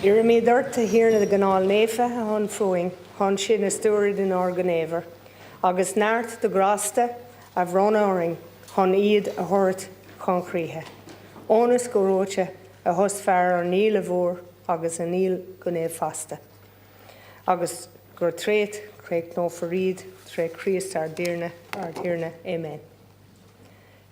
Irimi dúirt a hiarna de gnáil néfa a hon fuing, hon sin a stúrid in organéver. Agus náirt de grasta a bhrónáring, hon iad a thuirt concríthe. Ónas go róte a thusfear ar níl a bhór agus a níl go néamh fasta. Agus gur tréit, craig nó faríd, tre Christ our dearna, Amen.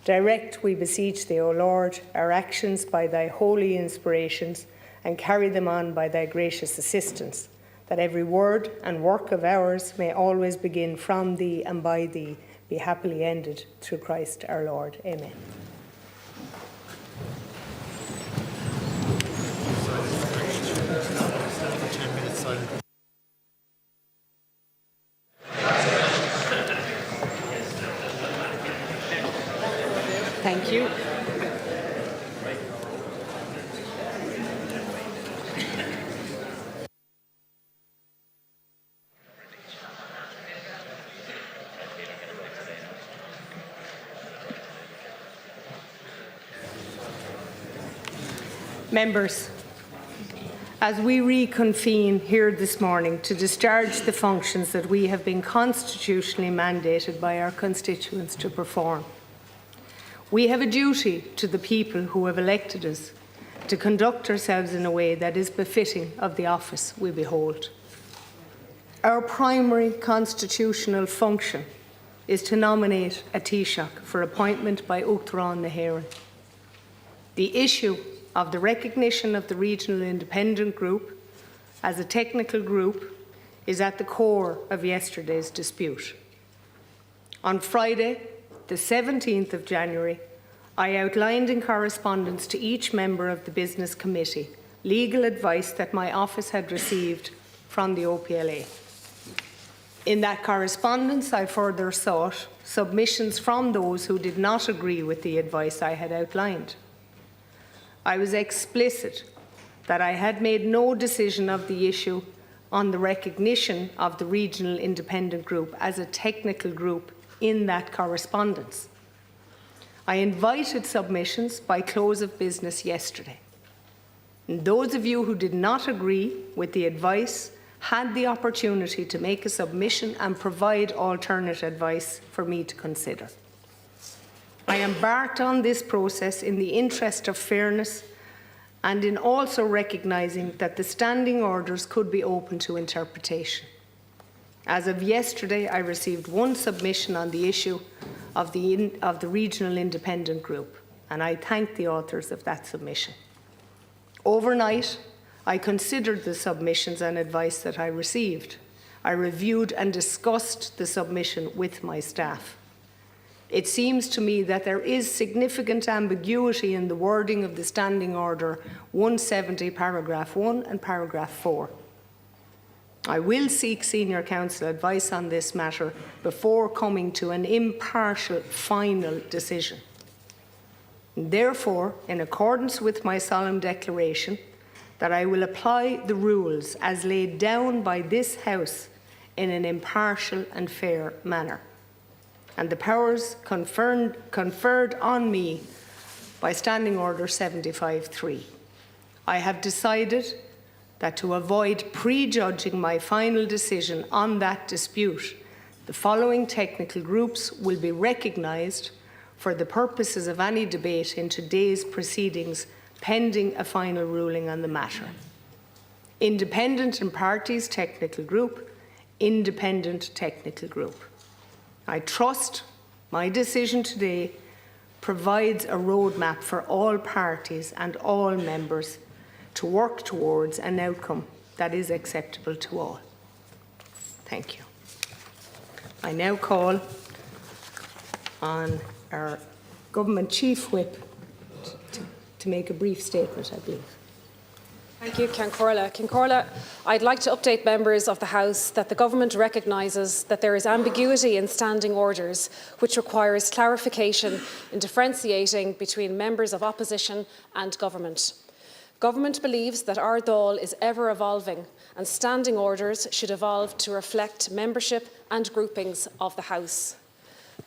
Direct, we beseech thee, O Lord, our actions by thy holy inspirations, and carry them on by thy gracious assistance, that every word and work of ours may always begin from thee and by thee, be happily ended through Christ our Lord. Amen. Thank you. Members, as we reconvene here this morning to discharge the functions that we have been constitutionally mandated by our constituents to perform, we have a duty to the people who have elected us to conduct ourselves in a way that is befitting of the office we behold. Our primary constitutional function is to nominate a Taoiseach for appointment by Uachtarán na hÉireann. The issue of the recognition of the Regional Independent Group as a technical group is at the core of yesterday's dispute. On Friday, the 17th of January, I outlined in correspondence to each member of the Business Committee legal advice that my office had received from the OPLA. In that correspondence, I further sought submissions from those who did not agree with the advice I had outlined. I was explicit that I had made no decision of the issue on the recognition of the Regional Independent Group as a technical group in that correspondence. I invited submissions by close of business yesterday. And those of you who did not agree with the advice had the opportunity to make a submission and provide alternate advice for me to consider. I embarked on this process in the interest of fairness and in also recognising that the standing orders could be open to interpretation. As of yesterday, I received one submission on the issue of the Regional Independent Group, and I thank the authors of that submission. Overnight, I considered the submissions and advice that I received. I reviewed and discussed the submission with my staff. It seems to me that there is significant ambiguity in the wording of the Standing Order 170, paragraph 1 and paragraph 4. I will seek senior counsel advice on this matter before coming to an impartial final decision. Therefore, in accordance with my solemn declaration, that I will apply the rules as laid down by this House in an impartial and fair manner, and the powers conferred on me by Standing Order 75.3. I have decided that to avoid prejudging my final decision on that dispute, the following technical groups will be recognised for the purposes of any debate in today's proceedings pending a final ruling on the matter. Independent and Parties Technical Group, Independent Technical Group. I trust my decision today provides a roadmap for all parties and all members to work towards an outcome that is acceptable to all. Thank you. I now call on our Government Chief Whip to make a brief statement, I believe. Thank you, Ciancórla. I'd like to update members of the House that the Government recognises that there is ambiguity in standing orders, which requires clarification in differentiating between members of opposition and Government. Government believes that our Dáil is ever evolving and standing orders should evolve to reflect membership and groupings of the House.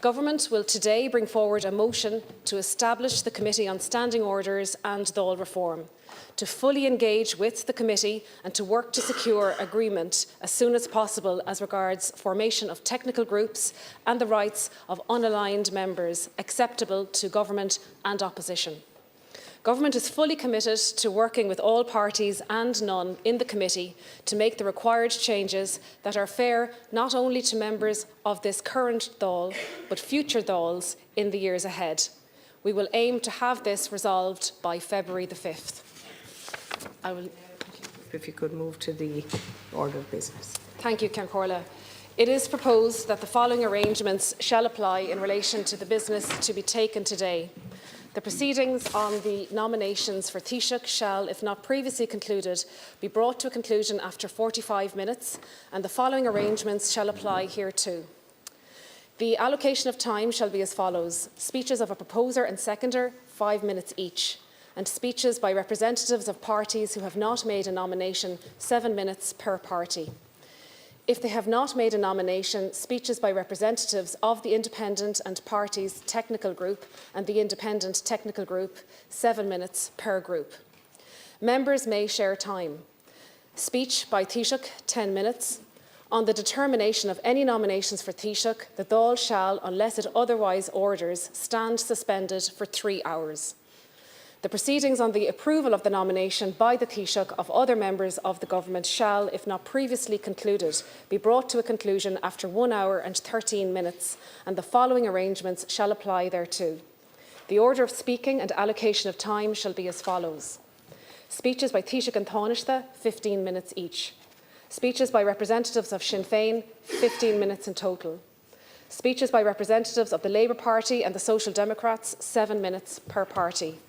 Government will today bring forward a motion to establish the Committee on Standing Orders and Dáil Reform, to fully engage with the committee and to work to secure agreement as soon as possible as regards formation of technical groups and the rights of unaligned members acceptable to government and opposition. Government is fully committed to working with all parties and none in the committee to make the required changes that are fair not only to members of this current Dáil but future Dáils in the years ahead. We will aim to have this resolved by February the 5th. If you could move to the order of business. Thank you, Ceann. It is proposed that the following arrangements shall apply in relation to the business to be taken today. The proceedings on the nominations for Taoiseach shall, if not previously concluded, be brought to a conclusion after 45 minutes, and the following arrangements shall apply hereto. The allocation of time shall be as follows: speeches of a proposer and seconder, 5 minutes each, and speeches by representatives of parties who have not made a nomination, 7 minutes per party. If they have not made a nomination, speeches by representatives of the Independent and Parties Technical Group and the Independent Technical Group, 7 minutes per group. Members may share time. Speech by Taoiseach, 10 minutes. On the determination of any nominations for Taoiseach, the Dáil shall, unless it otherwise orders, stand suspended for 3 hours. The proceedings on the approval of the nomination by the Taoiseach of other members of the Government shall, if not previously concluded, be brought to a conclusion after 1 hour and 13 minutes, and the following arrangements shall apply thereto. The order of speaking and allocation of time shall be as follows: speeches by Taoiseach and Taoiseach, 15 minutes each. Speeches by representatives of Sinn Féin, 15 minutes in total. Speeches by representatives of the Labour Party and the Social Democrats, 7 minutes per party.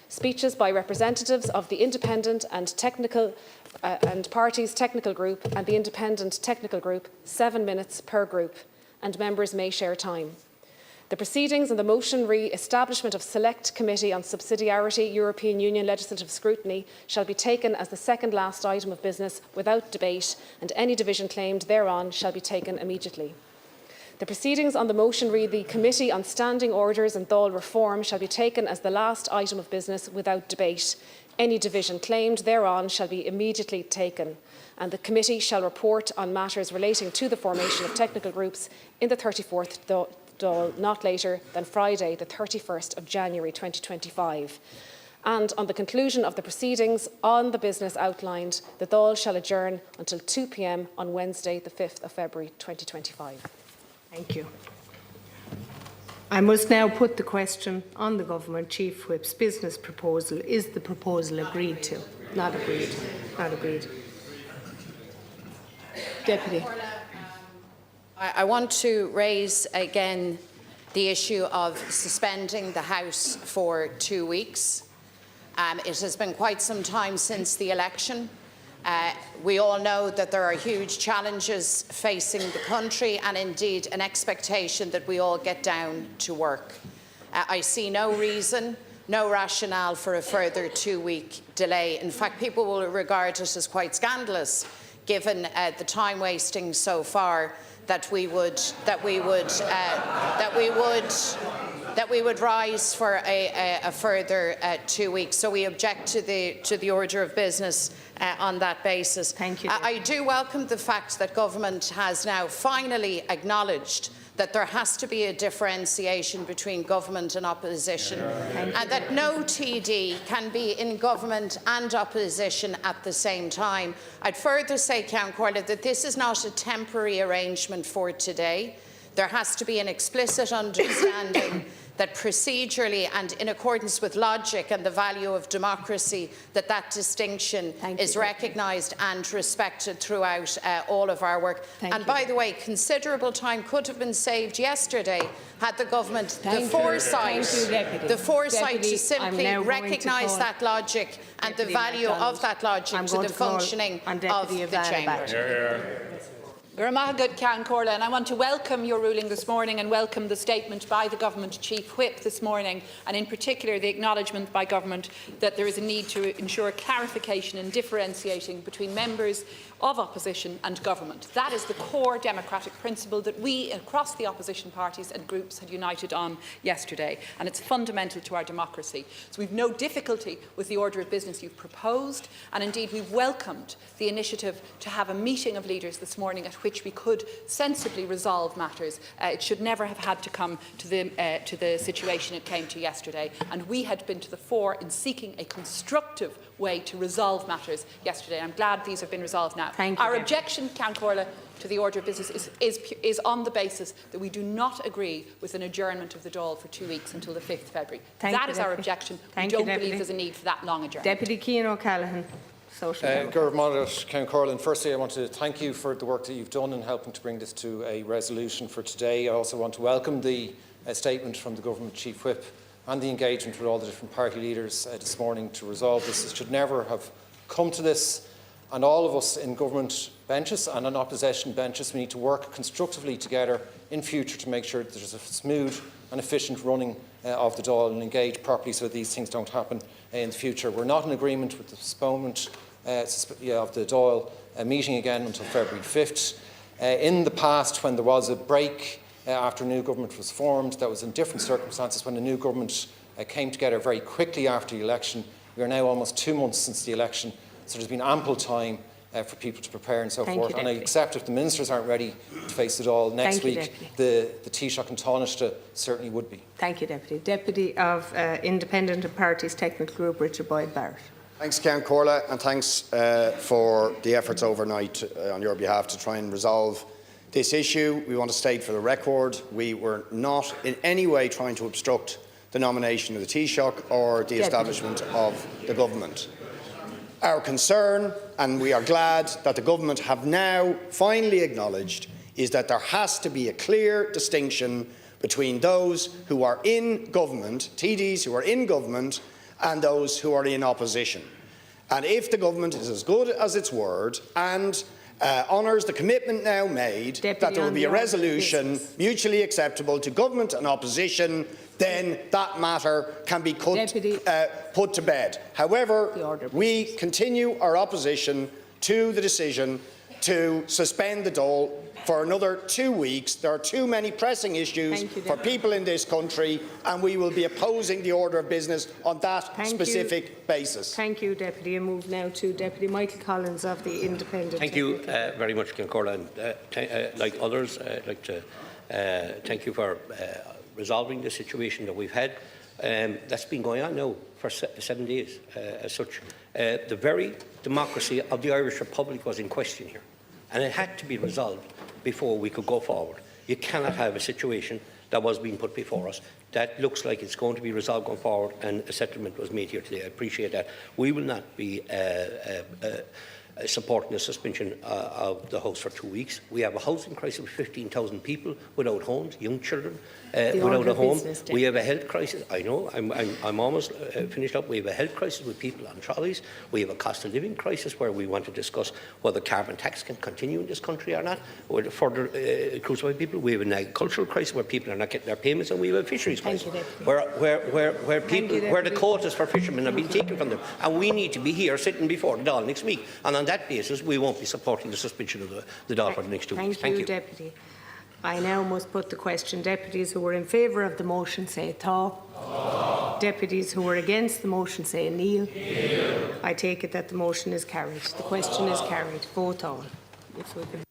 Speeches by representatives of the Independent and Parties Technical Group and the Independent Technical Group, 7 minutes per group, and members may share time. The proceedings on the motion re-establishment of Select Committee on Subsidiarity European Union Legislative Scrutiny shall be taken as the second last item of business without debate, and any division claimed thereon shall be taken immediately. The proceedings on the motion re the Committee on Standing Orders and Dáil Reform shall be taken as the last item of business without debate. Any division claimed thereon shall be immediately taken, and the committee shall report on matters relating to the formation of technical groups in the 34th Dáil not later than Friday, the 31st of January 2025. And on the conclusion of the proceedings on the business outlined, the Dáil shall adjourn until 2 p.m. on Wednesday, the 5th of February 2025. Thank you. I must now put the question on the Government Chief Whip's business proposal. Is the proposal agreed to? Not agreed. Not agreed. Deputy. I want to raise again the issue of suspending the House for 2 weeks. It has been quite some time since the election. We all know that there are huge challenges facing the country and indeed an expectation that we all get down to work. I see no reason, no rationale for a further 2-week delay. In fact, people will regard it as quite scandalous given the time wasting so far that we would rise for a further 2 weeks. So we object to the order of business on that basis. Thank you. I do welcome the fact that government has now finally acknowledged that there has to be a differentiation between government and opposition, and that no TD can be in government and opposition at the same time. I'd further say, Ceann, that this is not a temporary arrangement for today. There has to be an explicit understanding that procedurally and in accordance with logic and the value of democracy, that distinction is recognised and respected throughout all of our work. And by the way, considerable time could have been saved yesterday had the government the foresight to simply recognise that logic and the value of that logic to the functioning of the Chamber. Good Ceann, and I want to welcome your ruling this morning and welcome the statement by the Government Chief Whip this morning, and in particular the acknowledgement by Government that there is a need to ensure clarification and differentiating between members of opposition and government. That is the core democratic principle that we across the opposition parties and groups had united on yesterday, and it's fundamental to our democracy. So we've no difficulty with the order of business you've proposed, and indeed we've welcomed the initiative to have a meeting of leaders this morning at which we could sensibly resolve matters. It should never have had to come to the situation it came to yesterday, and we had been to the fore in seeking a constructive way to resolve matters yesterday. I'm glad these have been resolved now. Our objection, Count Corla, to the order of business is on the basis that we do not agree with an adjournment of the Dáil for 2 weeks until the 5th of February. That is our objection. We don't believe there's a need for that long adjournment. Deputy Cian O'Callaghan. Count Corlin, firstly I want to thank you for the work that you've done in helping to bring this to a resolution for today. I also want to welcome the statement from the Government Chief Whip and the engagement with all the different party leaders this morning to resolve this. It should never have come to this, and all of us in government benches and on opposition benches, we need to work constructively together in future to make sure that there's a smooth and efficient running of the Dáil and engage properly so that these things don't happen in the future. We're not in agreement with the postponement of the Dáil meeting again until February 5th. In the past, when there was a break after a new government was formed, that was in different circumstances. When the new government came together very quickly after the election, we are now almost 2 months since the election, so there's been ample time for people to prepare and so forth. And I accept if the ministers aren't ready to face it all next week, the Taoiseach and Taoiseach certainly would be. Thank you, Deputy. Deputy of Independent Parties Technical Group, Richard Boyd-Barrett. Thanks, Count Corla, and thanks for the efforts overnight on your behalf to try and resolve this issue. We want to state for the record, we were not in any way trying to obstruct the nomination of the Taoiseach or the establishment of the government. Our concern, and we are glad that the government have now finally acknowledged, is that there has to be a clear distinction between those who are in government, TDs who are in government, and those who are in opposition. And if the government is as good as its word and honours the commitment now made that there will be a resolution mutually acceptable to government and opposition, then that matter can be put to bed. However, we continue our opposition to the decision to suspend the Dáil for another 2 weeks. There are too many pressing issues for people in this country, and we will be opposing the order of business on that specific basis. Thank you, Deputy. I move now to Deputy Michael Collins of the Independent. Thank you very much, Cian Corla. And like others, I'd like to thank you for resolving the situation that we've had. That's been going on now for 7 days as such. The very democracy of the Irish Republic was in question here, and it had to be resolved before we could go forward. You cannot have a situation that was being put before us that looks like it's going to be resolved going forward, and a settlement was made here today. I appreciate that. We will not be supporting the suspension of the House for 2 weeks. We have a housing crisis with 15,000 people without homes, young children without a home. We have a health crisis. I know, I'm almost finished up. We have a health crisis with people on trolleys. We have a cost of living crisis where we want to discuss whether carbon tax can continue in this country or not, or further crucify people. We have an agricultural crisis where people are not getting their payments, and we have a fisheries crisis where the quotas for fishermen have been taken from them, and we need to be here sitting before the Dáil next week. And on that basis, we won't be supporting the suspension of the Dáil for the next 2 weeks. Thank you, Deputy. I now must put the question. Deputies who are in favour of the motion say Tá. Deputies who are against the motion say Níl. I take it that the motion is carried. The question is carried. Vote on. If we can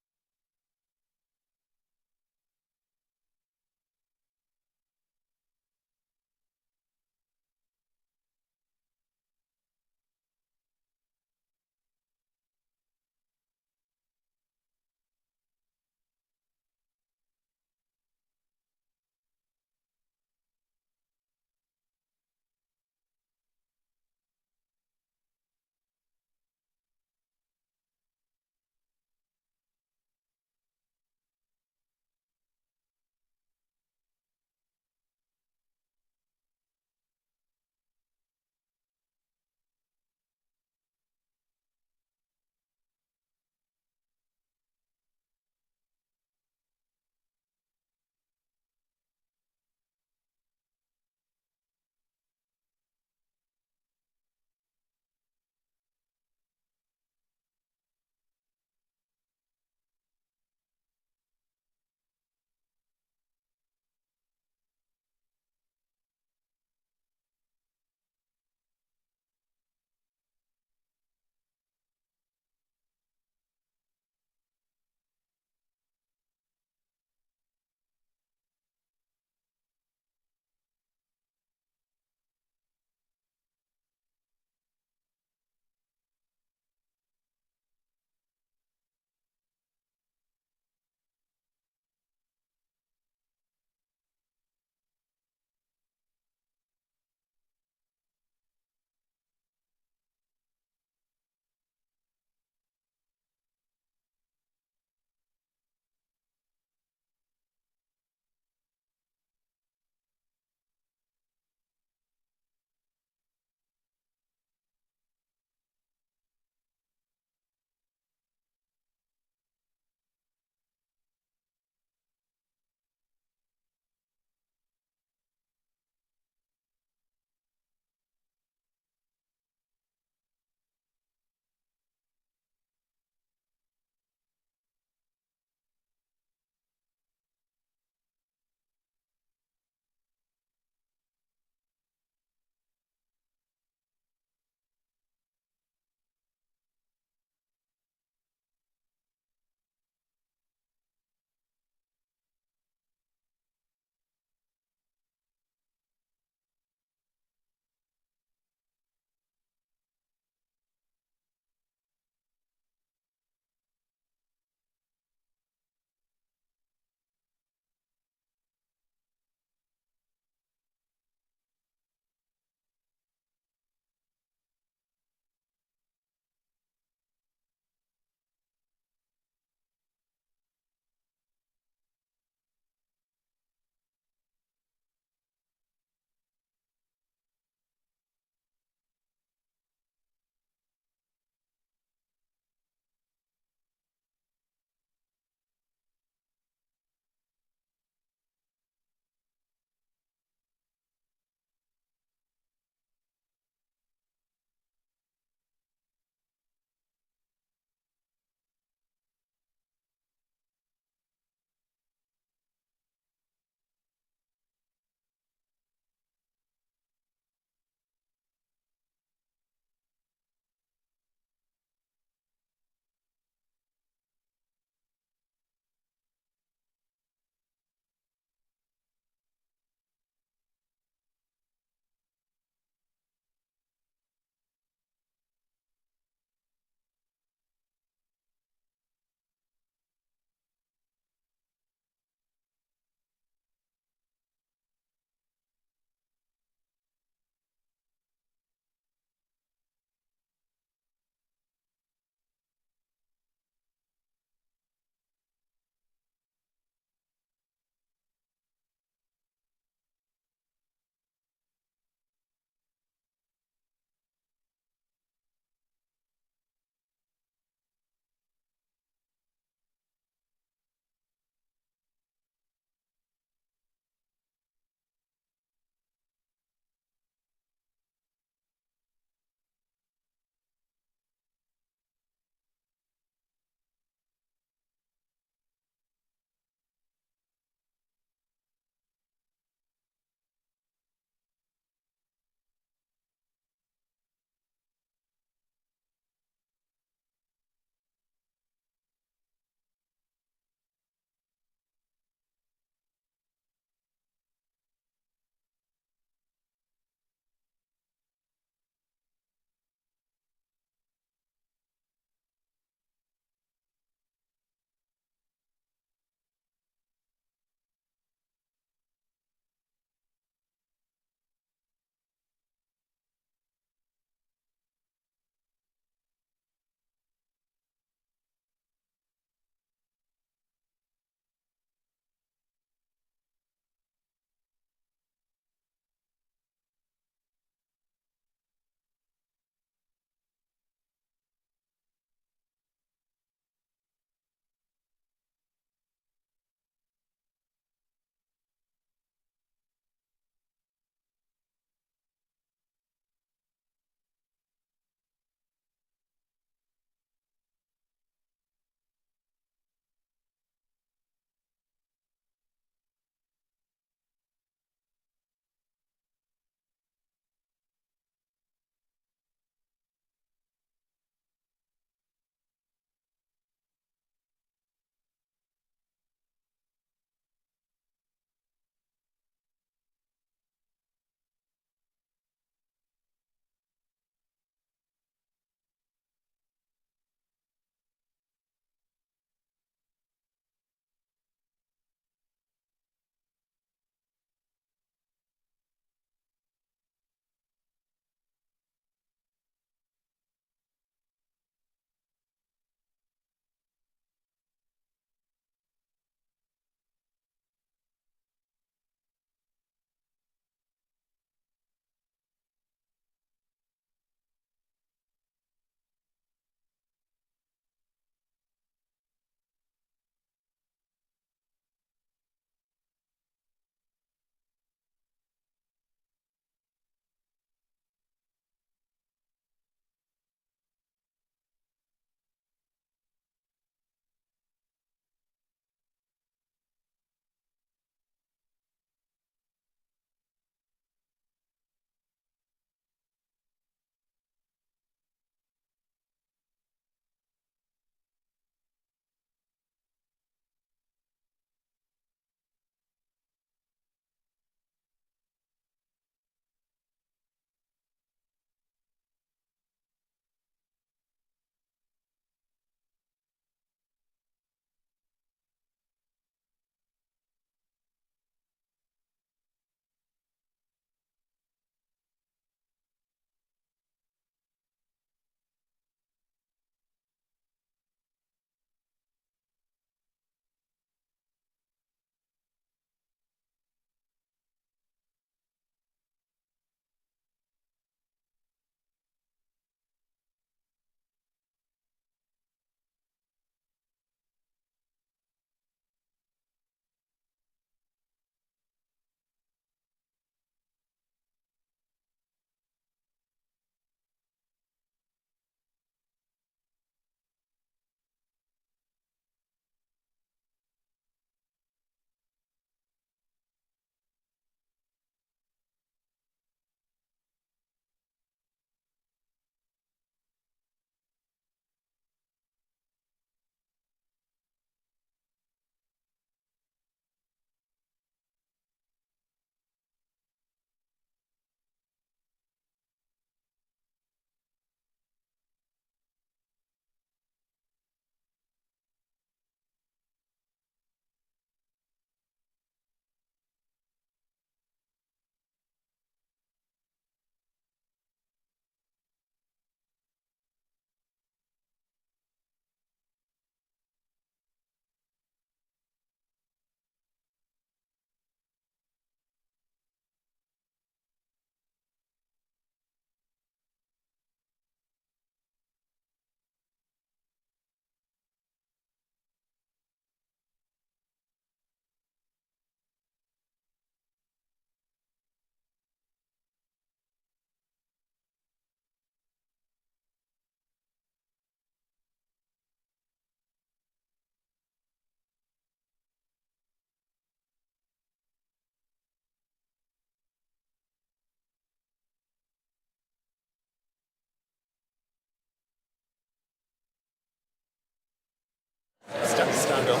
stand up.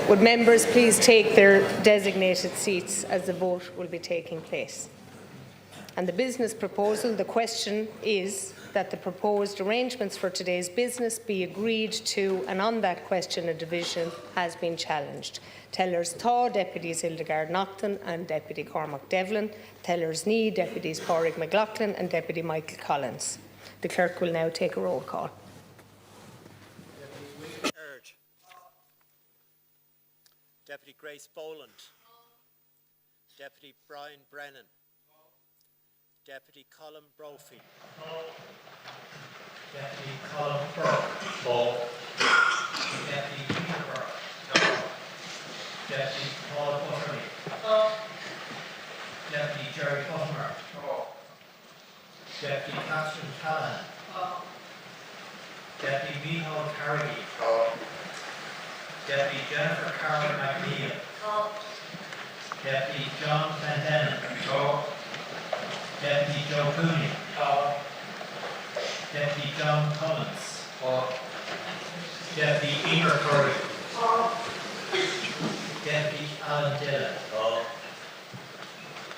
Would members please take their designated seats as the vote will be taking place? And the business proposal, the question is that the proposed arrangements for today's business be agreed to, and on that question a division has been challenged. Tellers Thaw, Deputies Hildegard Naughton and Deputy Cormac Devlin. Tellers Knee, Deputies Pádraig McLaughlin and Deputy Michael Collins. The clerk will now take a roll call. Deputy Grace Boland. Deputy Brian Brennan. Deputy Colin Brophy. Deputy Colin Burke. Deputy Peter Burke. Deputy Paul Butterly. Deputy Jerry Butler. Deputy Catherine Callan. Deputy Micheál Carrigy. Deputy Jennifer Carroll McNeil. Deputy John Clendenin. Deputy Joe Cooney. Deputy John Cummins. Deputy Emer Curry. Deputy Alan Dillon.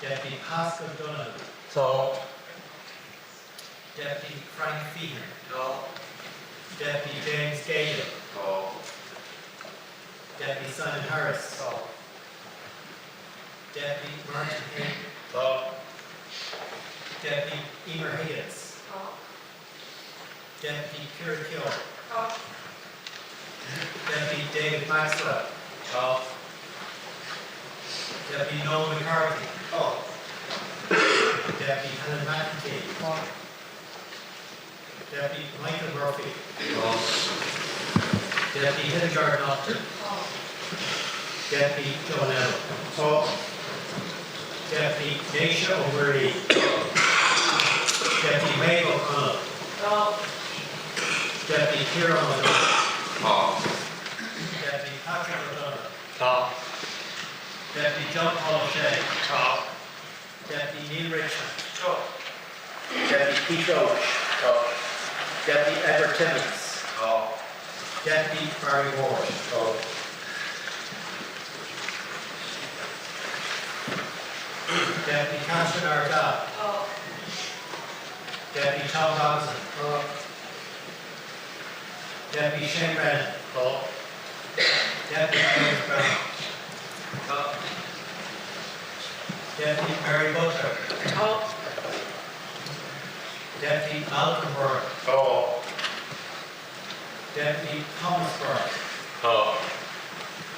Deputy Pascal Donoghue. Deputy Frank Feehan. Deputy James Gale. Deputy Simon Harris. Deputy Martin Hayden. Deputy Emer Higgins. Deputy Kieran Keogh. Deputy David Maxwell. Deputy Noel McCarthy. Deputy Helen McEntee. Deputy Michael Murphy. Deputy Hildegard Naughton. Deputy Joan Ellen. Deputy Naisha O'Murray. Deputy Maeve O'Connell. Deputy Ciara O'Donnell. Deputy Patrick O'Donnell. Deputy John Paul O'Shea. Deputy Neil Richmond. Deputy Keith Roche. Deputy Edward Timmins. Deputy Barry Ward. Deputy Catherine Ardagh. Deputy Tom Robinson. Deputy Shane Brennan. Deputy James Brown. Deputy Mary Butler. Deputy Malcolm Burke. Deputy Thomas Burke.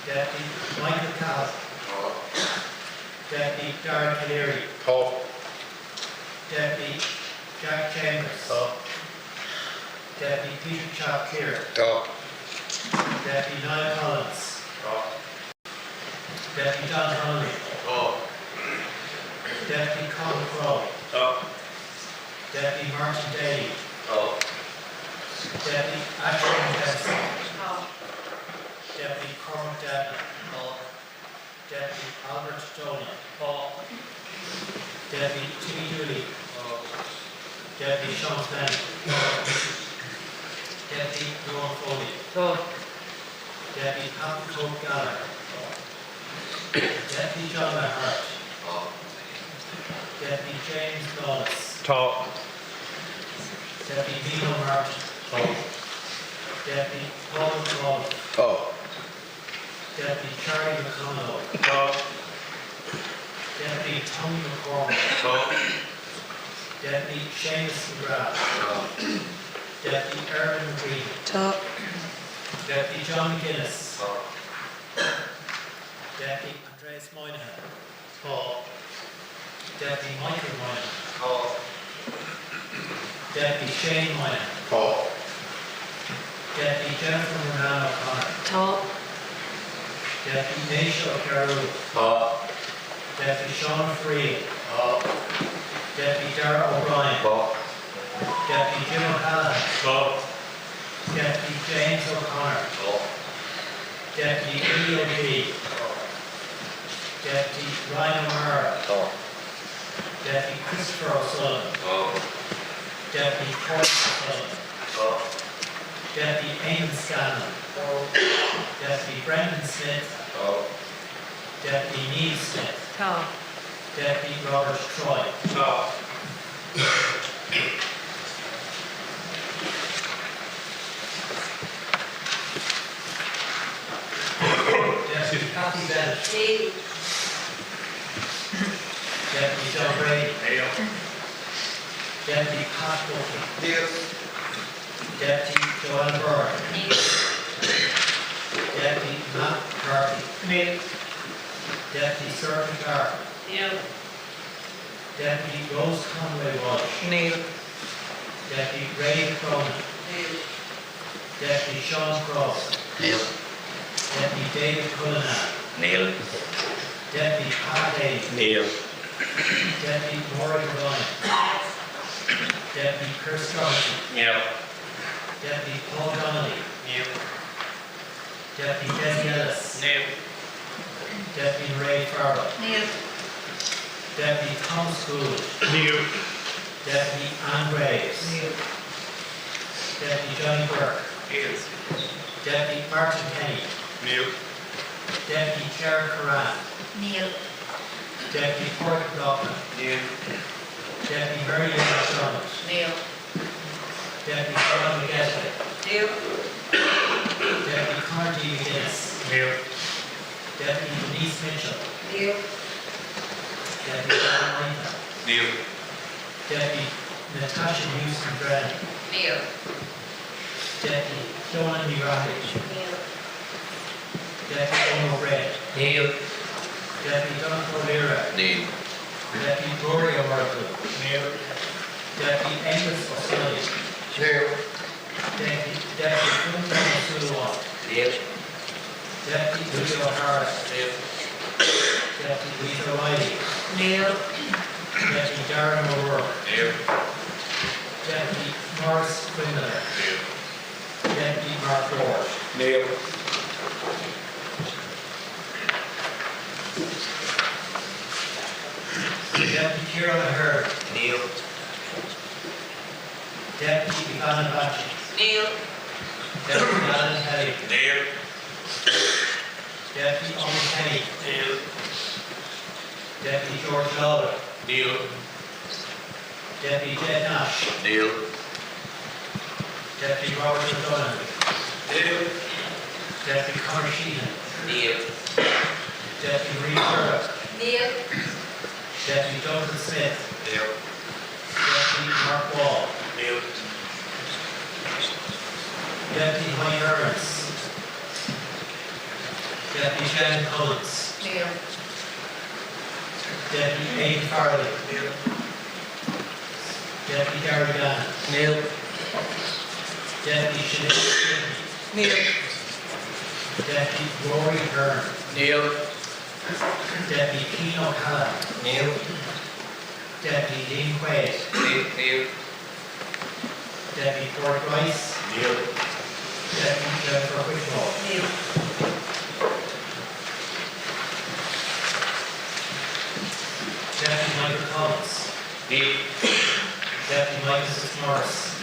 Deputy Michael Cahill. Deputy Darren Cleary. Deputy Jack Chambers. Deputy Peter Chapclear. Deputy Niall Collins. Deputy John Conley. Deputy Colin Crowley. Deputy Martin Daly. Deputy Ashton Benson. Deputy Cormac Devlin. Deputy Albert Dolan. Deputy Timmy Dooley. Deputy Sean Fenn. Deputy Rowan Foley. Deputy Pat Cope Gallagher. Deputy John Mahart. Deputy James Lawless. Deputy Vino Martin. Deputy Paul McCall. Deputy Charlie McConnell. Deputy Tommy McCormick. Deputy Seamus McGrath. Deputy Erwin Green. Deputy John McGuinness. Deputy Andreas Moynihan. Deputy Michael Moynihan. Deputy Shane Moynihan. Deputy Jennifer Moran O'Connor. Deputy Naisha O'Carroll. Deputy Sean Free. Deputy Dara O'Brien. Deputy Jim O'Callaghan. Deputy James O'Connor. Deputy Lee O'Gee. Deputy Ryan O'Mara. Deputy Christopher O'Sullivan. Deputy Paul O'Sullivan. Deputy Eamon Scanlon. Deputy Brendan Smith. Deputy Neil Smith. Deputy Robert Troy. Deputy Kathy Bennett. Deputy John Brady. Deputy Pat Buckley. Deputy Joanna Byrne. Deputy Matt McCarthy. Deputy Sergeant Clark. Deputy Rose Conway Walsh. Deputy Ray Cronin. Deputy Sean Cross. Deputy David Cullinan. Deputy Pat Haley. Deputy Maureen Ryan. Deputy Chris Johnson. Deputy Paul Donnelly. Deputy Debbie Ellis. Deputy Ray Farrell. Deputy Thomas Gould. Deputy Anne Graves. Deputy Johnny Burke. Deputy Martin Kenny. Deputy Claire Curran. Deputy Port McLaughlin. Deputy Mary Lynn MacDonald. Deputy John McGettley. Deputy Conor D. McGuinness. Deputy Denise Mitchell. Deputy John Moynihan. Deputy Natasha Houston Brennan. Deputy Joanne Murahage. Deputy Ono Red. Deputy Donald O'Leary. Deputy Rory O'Murphy. Deputy Amos O'Sullivan. Deputy Clinton O'Sullivan. Deputy Willie O'Hara. Deputy Lisa Riley. Deputy Darren O'Rourke. Deputy Morris Quinlan. Deputy Mark Ward. Deputy Kieran Ahern. Deputy Ivana Bachi. Deputy Alan Kelly. Deputy Owen Kenny. Deputy George Lawler. Deputy Jed Nash. Deputy Robert McDonough. Deputy Conor Sheehan. Deputy Reid Burrow. Deputy Duncan Smith. Deputy Mark Wall. Deputy Mike Evans. Deputy Shannon Collins. Deputy Aidan Farley. Deputy Gary Gannon. Deputy Sinead Sweeney. Deputy Rory Hearn. Deputy Keane O'Callaghan. Deputy Dean Quaid. Deputy Ford Rice. Deputy Jennifer Whitmore. Deputy Michael Collins. Deputy Michael Fitzmaurice.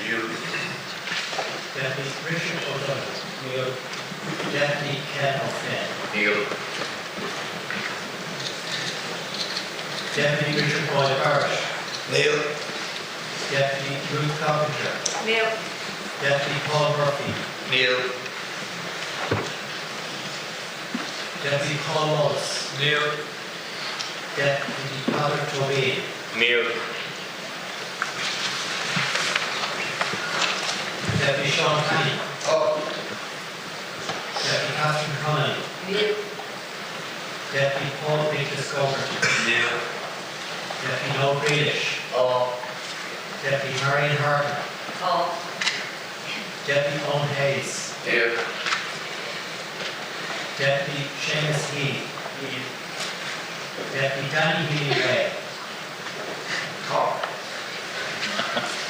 Deputy Richard O'Donoghue. Deputy Ken O'Flynn. Deputy Richard Boyd Parrish. Deputy Ruth Coppinger. Deputy Paul Murphy. Deputy Paul Wallace. Deputy Patrick Tobey. Deputy Sean Kenny. Deputy Catherine Connolly. Deputy Paul Nicholas-Gover. Deputy Noel Grealish. Deputy Marion Harden. Deputy Owen Hayes. Deputy Seamus Healy. Deputy Danny Healy-Ray.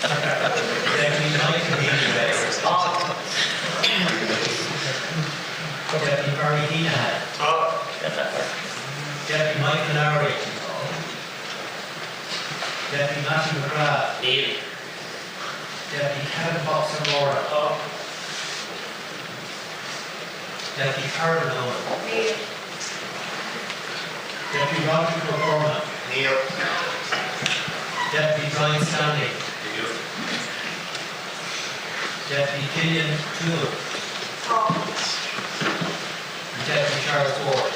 Deputy Michael Healy-Ray. Deputy Barry Heenahan. Deputy Michael Lowry. Deputy Matthew McGrath. Deputy Kevin Boxer Mora. Deputy Carol Nolan. Neil. Deputy Roger O'Gorman. Neil. Deputy Brian Stanley. Deputy Gillian Toole. And Deputy Charles Ward.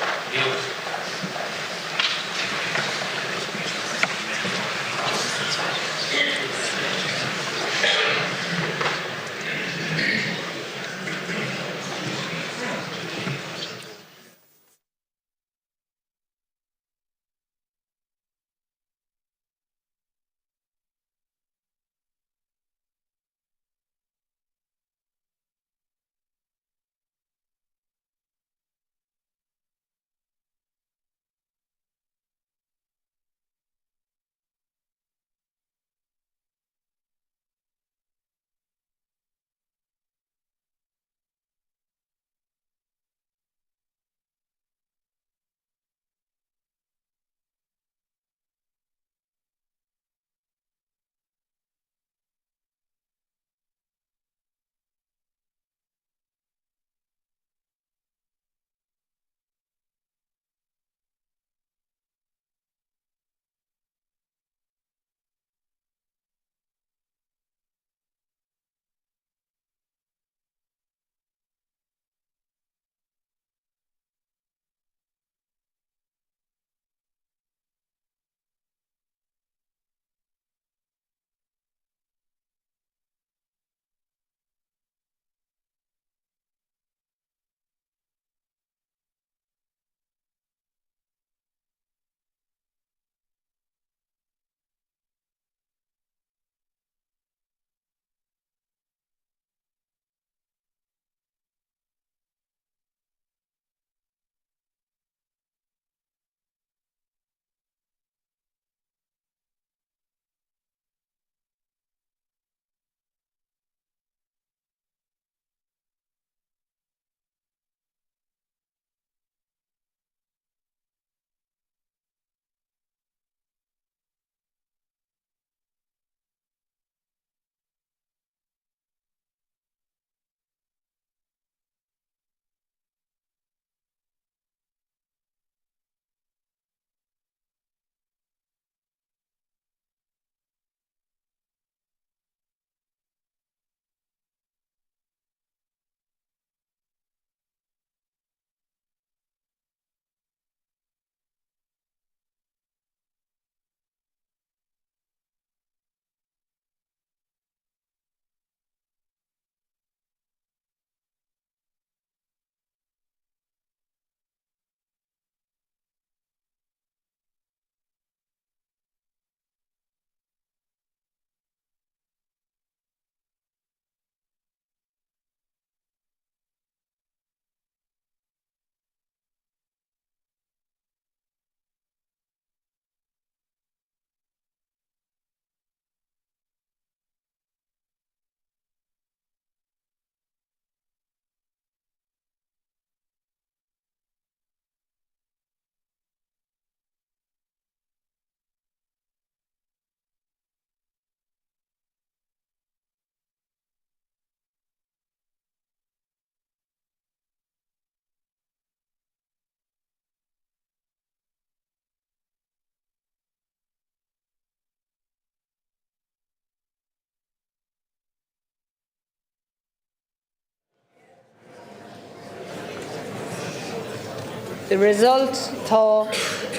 The result, Thaw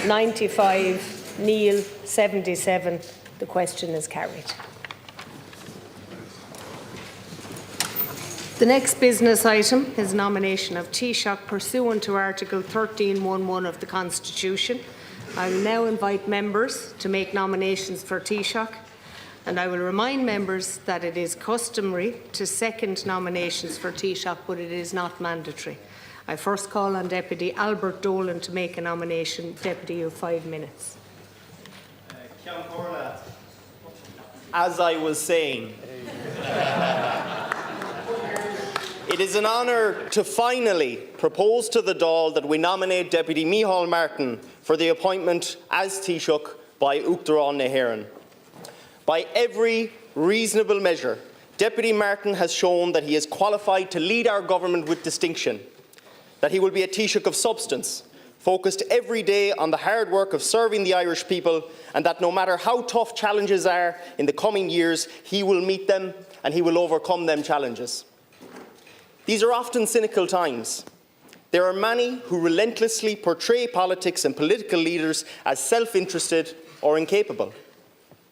95, Neil 77. The question is carried. The next business item is nomination of Taoiseach pursuant to Article 13(1)(1) of the Constitution. I will now invite members to make nominations for Taoiseach, and I will remind members that it is customary to second nominations for Taoiseach, but it is not mandatory. I first call on Deputy Albert Dolan to make a nomination. Deputy, you have 5 minutes. As I was saying, it is an honour to finally propose to the Dáil that we nominate Deputy Micheál Martin for the appointment as Taoiseach by Uachtarán na hÉireann. By every reasonable measure, Deputy Martin has shown that he is qualified to lead our government with distinction, that he will be a Taoiseach of substance, focused every day on the hard work of serving the Irish people, and that no matter how tough challenges are in the coming years, he will meet them and he will overcome them challenges. These are often cynical times. There are many who relentlessly portray politics and political leaders as self-interested or incapable.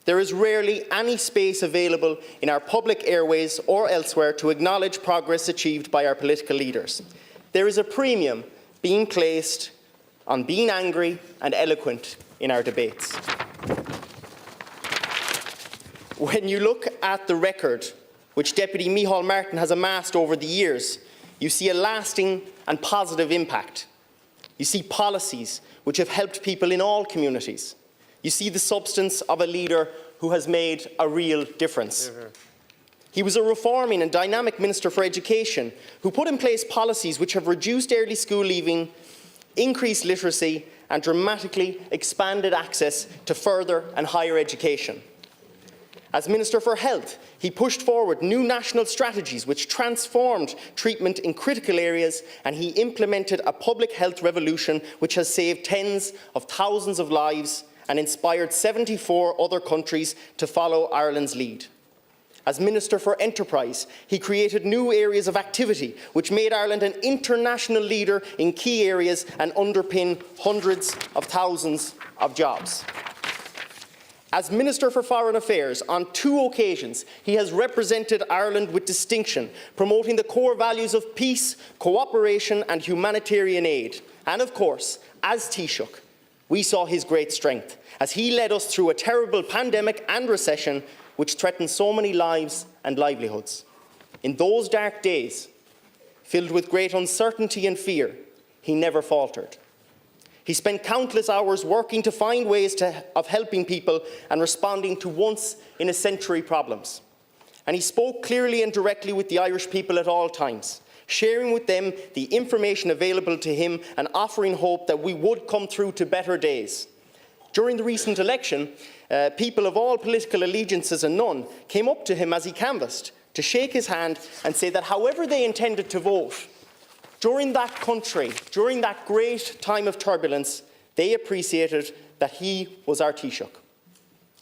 There is rarely any space available in our public airways or elsewhere to acknowledge progress achieved by our political leaders. There is a premium being placed on being angry and eloquent in our debates. When you look at the record which Deputy Micheál Martin has amassed over the years, you see a lasting and positive impact. You see policies which have helped people in all communities. You see the substance of a leader who has made a real difference. He was a reforming and dynamic Minister for Education who put in place policies which have reduced early school leaving, increased literacy, and dramatically expanded access to further and higher education. As Minister for Health, he pushed forward new national strategies which transformed treatment in critical areas, and he implemented a public health revolution which has saved tens of thousands of lives and inspired 74 other countries to follow Ireland's lead. As Minister for Enterprise, he created new areas of activity which made Ireland an international leader in key areas and underpin hundreds of thousands of jobs. As Minister for Foreign Affairs, on 2 occasions, he has represented Ireland with distinction, promoting the core values of peace, cooperation and humanitarian aid. And of course, as Taoiseach, we saw his great strength as he led us through a terrible pandemic and recession which threatened so many lives and livelihoods. In those dark days, filled with great uncertainty and fear, he never faltered. He spent countless hours working to find ways of helping people and responding to once-in-a-century problems. And he spoke clearly and directly with the Irish people at all times, sharing with them the information available to him and offering hope that we would come through to better days. During the recent election, people of all political allegiances and none came up to him as he canvassed to shake his hand and say that however they intended to vote, during that country, during that great time of turbulence, they appreciated that he was our Taoiseach.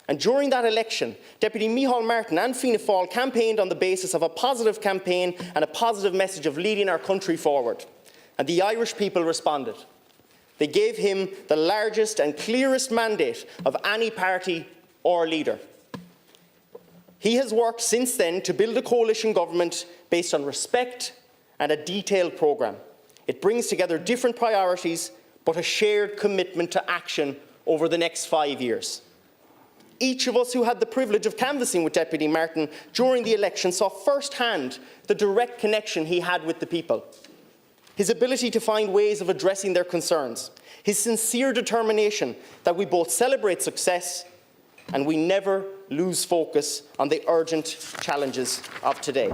And during that election, Deputy Micheál Martin and Fianna Fáil campaigned on the basis of a positive campaign and a positive message of leading our country forward. And the Irish people responded. They gave him the largest and clearest mandate of any party or leader. He has worked since then to build a coalition government based on respect and a detailed programme. It brings together different priorities, but a shared commitment to action over the next 5 years. Each of us who had the privilege of canvassing with Deputy Martin during the election saw firsthand the direct connection he had with the people, his ability to find ways of addressing their concerns, his sincere determination that we both celebrate success and we never lose focus on the urgent challenges of today.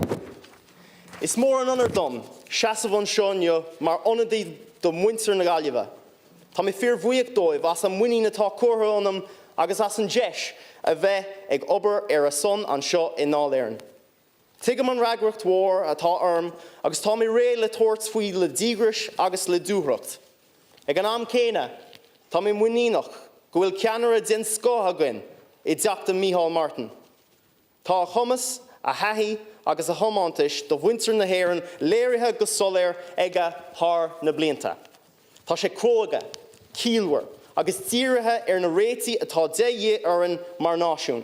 Is mór an anar dom, seasamh an seoinne mar onadaí do muintir na Gaillimhe. Tá mé fear bhuaich dóibh as an muine natá curtha anam agus as an deis a bheith ag obair ar a son an seo in nál éireann. Tuigim an reagracht mhór atá orm agus tá mé ré le tuairt faoi le dígris agus le dúthracht. Ag an am céine, tá mé muinínach go bhfuil ceannar a den scótha againn I dteachta Micheál Martin. Tá a chumas a haithí agus a thomáantais do bhaintear na hÉireann léirithe go soléir aige thar na blianta. Tá sé cróga, cíalmhar agus tíorithe ar na réití atá de dhé orann mar náisiún.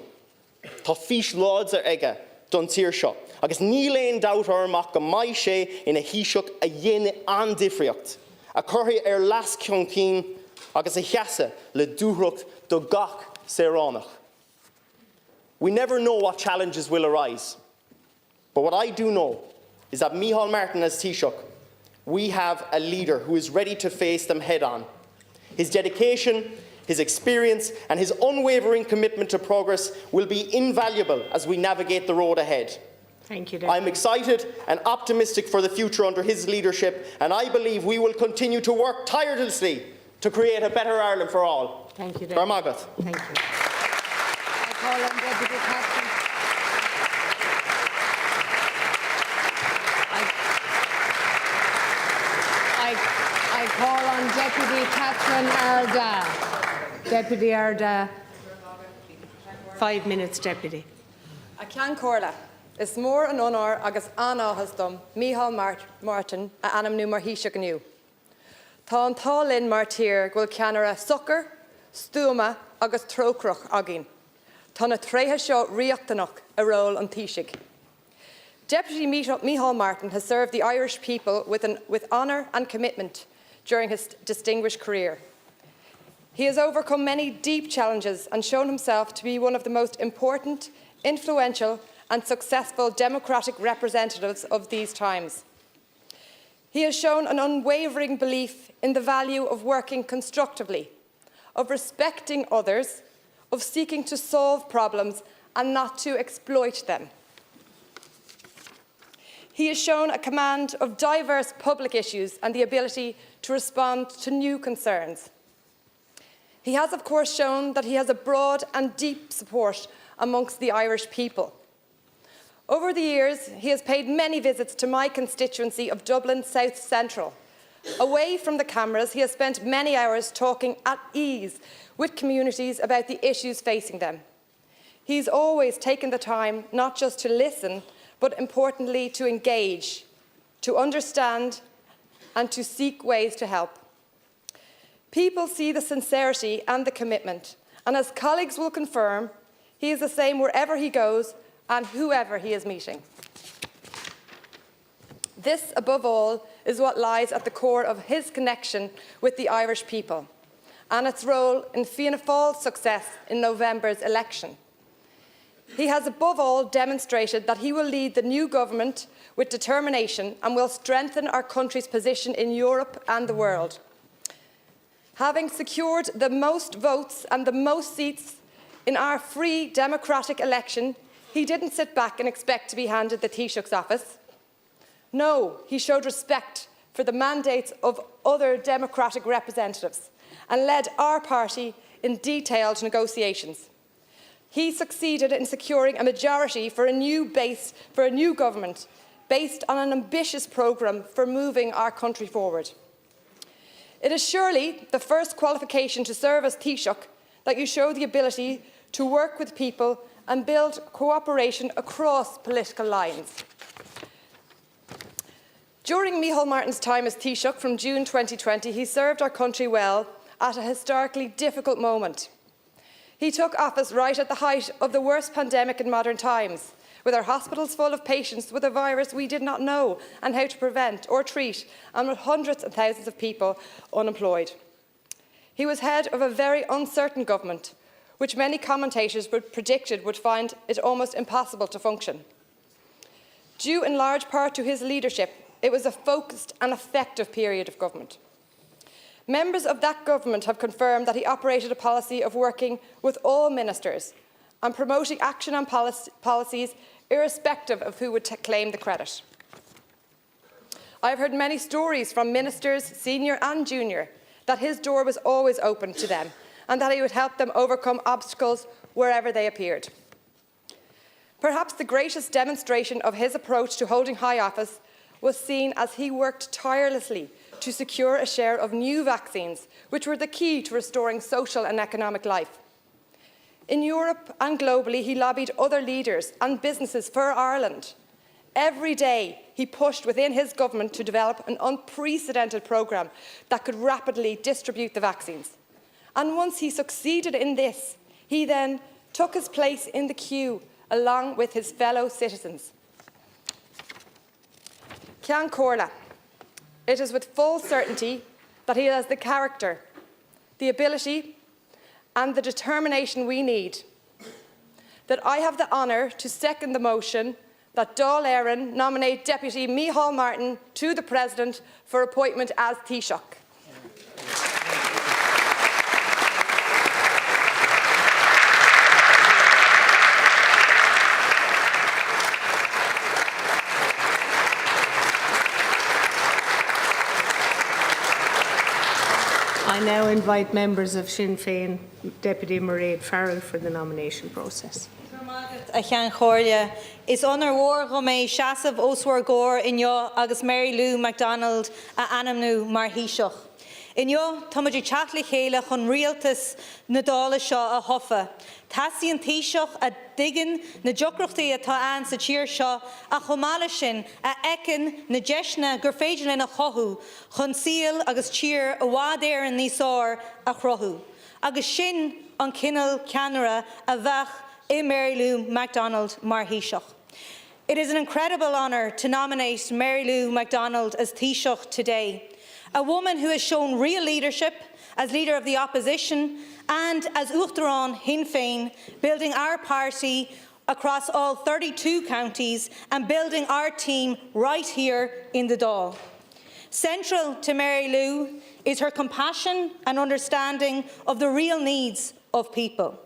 Tá fís láidse aige don tír seo, agus ní léon dabhart ormach go mbeidh sé ina Taoiseach a dhéine an-difriocht, a curtha ar las cioncín agus a cheasa le dúthracht do gach saoránach. We never know what challenges will arise. But what I do know is that Micheál Martin as Taoiseach, we have a leader who is ready to face them head-on. His dedication, his experience and his unwavering commitment to progress will be invaluable as we navigate the road ahead. Thank you, Deputy. I'm excited and optimistic for the future under his leadership, and I believe we will continue to work tirelessly to create a better Ireland for all. Thank you, Deputy. Thank you. I call on Deputy Captain. Deputy Catherine Arda. Deputy Arda. 5 minutes, Deputy. A ceann comhairle, is mór an ionóir agus anáthas dom Micheál Martin a anam nú mar Taoiseach aniu. Tá an tálinn mar tír ghfuil ceanara sucr, stúma agus trócroch agin. Tá na tréthe seo riachtanach a ról an Taoiseach. Deputy Micheál Martin has served the Irish people with honour and commitment during his distinguished career. He has overcome many deep challenges and shown himself to be one of the most important, influential and successful democratic representatives of these times. He has shown an unwavering belief in the value of working constructively, of respecting others, of seeking to solve problems and not to exploit them. He has shown a command of diverse public issues and the ability to respond to new concerns. He has, of course, shown that he has a broad and deep support amongst the Irish people. Over the years, he has paid many visits to my constituency of Dublin South Central. Away from the cameras, he has spent many hours talking at ease with communities about the issues facing them. He's always taken the time not just to listen, but importantly to engage, to understand, and to seek ways to help. People see the sincerity and the commitment, and as colleagues will confirm, he is the same wherever he goes and whoever he is meeting. This, above all, is what lies at the core of his connection with the Irish people and its role in Fianna Fáil's success in November's election. He has, above all, demonstrated that he will lead the new government with determination and will strengthen our country's position in Europe and the world. Having secured the most votes and the most seats in our free democratic election, he didn't sit back and expect to be handed the Taoiseach's office. No, he showed respect for the mandates of other democratic representatives and led our party in detailed negotiations. He succeeded in securing a majority for a new government based on an ambitious programme for moving our country forward. It is surely the first qualification to serve as Taoiseach that you show the ability to work with people and build cooperation across political lines. During Micheál Martin's time as Taoiseach from June 2020, he served our country well at a historically difficult moment. He took office right at the height of the worst pandemic in modern times, with our hospitals full of patients with a virus we did not know and how to prevent or treat, and with hundreds of thousands of people unemployed. He was head of a very uncertain government, which many commentators predicted would find it almost impossible to function. Due in large part to his leadership, it was a focused and effective period of government. Members of that government have confirmed that he operated a policy of working with all ministers and promoting action on policies irrespective of who would claim the credit. I have heard many stories from ministers, senior and junior, that his door was always open to them and that he would help them overcome obstacles wherever they appeared. Perhaps the greatest demonstration of his approach to holding high office was seen as he worked tirelessly to secure a share of new vaccines, which were the key to restoring social and economic life. In Europe and globally, he lobbied other leaders and businesses for Ireland. Every day, he pushed within his government to develop an unprecedented programme that could rapidly distribute the vaccines. And once he succeeded in this, he then took his place in the queue along with his fellow citizens. Ceann Comhairle, it is with full certainty that he has the character, the ability and the determination we need, that I have the honour to second the motion that Dáil Éireann nominate Deputy Micheál Martin to the President for appointment as Taoiseach. I now invite members of Sinn Féin, Deputy Mairead Farrell, for the nomination process. A cheann comhairle is honour mhór go mé seasamh Oswar Gore inniu agus Mary Lou MacDonald a anamnú mar Taoiseach. Inyo, Tomaji Chatli Chéile chun rialtas na dála seo a thofa. Tasí an Taoiseach a diggin na deocrachtaí atá an sa tír seo a chomála sin a ecin na deisna gur féidir lena chothú chun síl agus tír a bhád éireann níos ár a chrothú. Agus sin an cineál ceanara a bheith I Mary Lou MacDonald mar Taoiseach. It is an incredible honour to nominate Mary Lou MacDonald as Taoiseach today, a woman who has shown real leadership as leader of the opposition and as Uachtarán Sinn Féin, building our party across all 32 counties and building our team right here in the Dáil. Central to Mary Lou is her compassion and understanding of the real needs of people.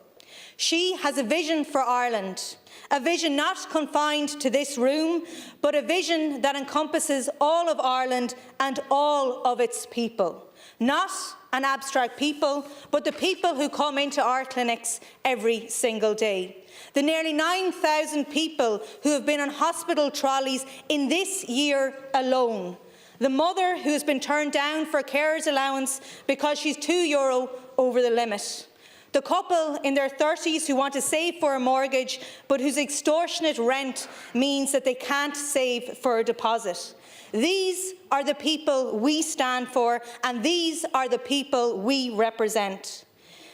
She has a vision for Ireland, a vision not confined to this room, but a vision that encompasses all of Ireland and all of its people. Not an abstract people, but the people who come into our clinics every single day. The nearly 9,000 people who have been on hospital trolleys in this year alone. The mother who has been turned down for carer's allowance because she's €2 over the limit. The couple in their 30s who want to save for a mortgage but whose extortionate rent means that they can't save for a deposit. These are the people we stand for, and these are the people we represent.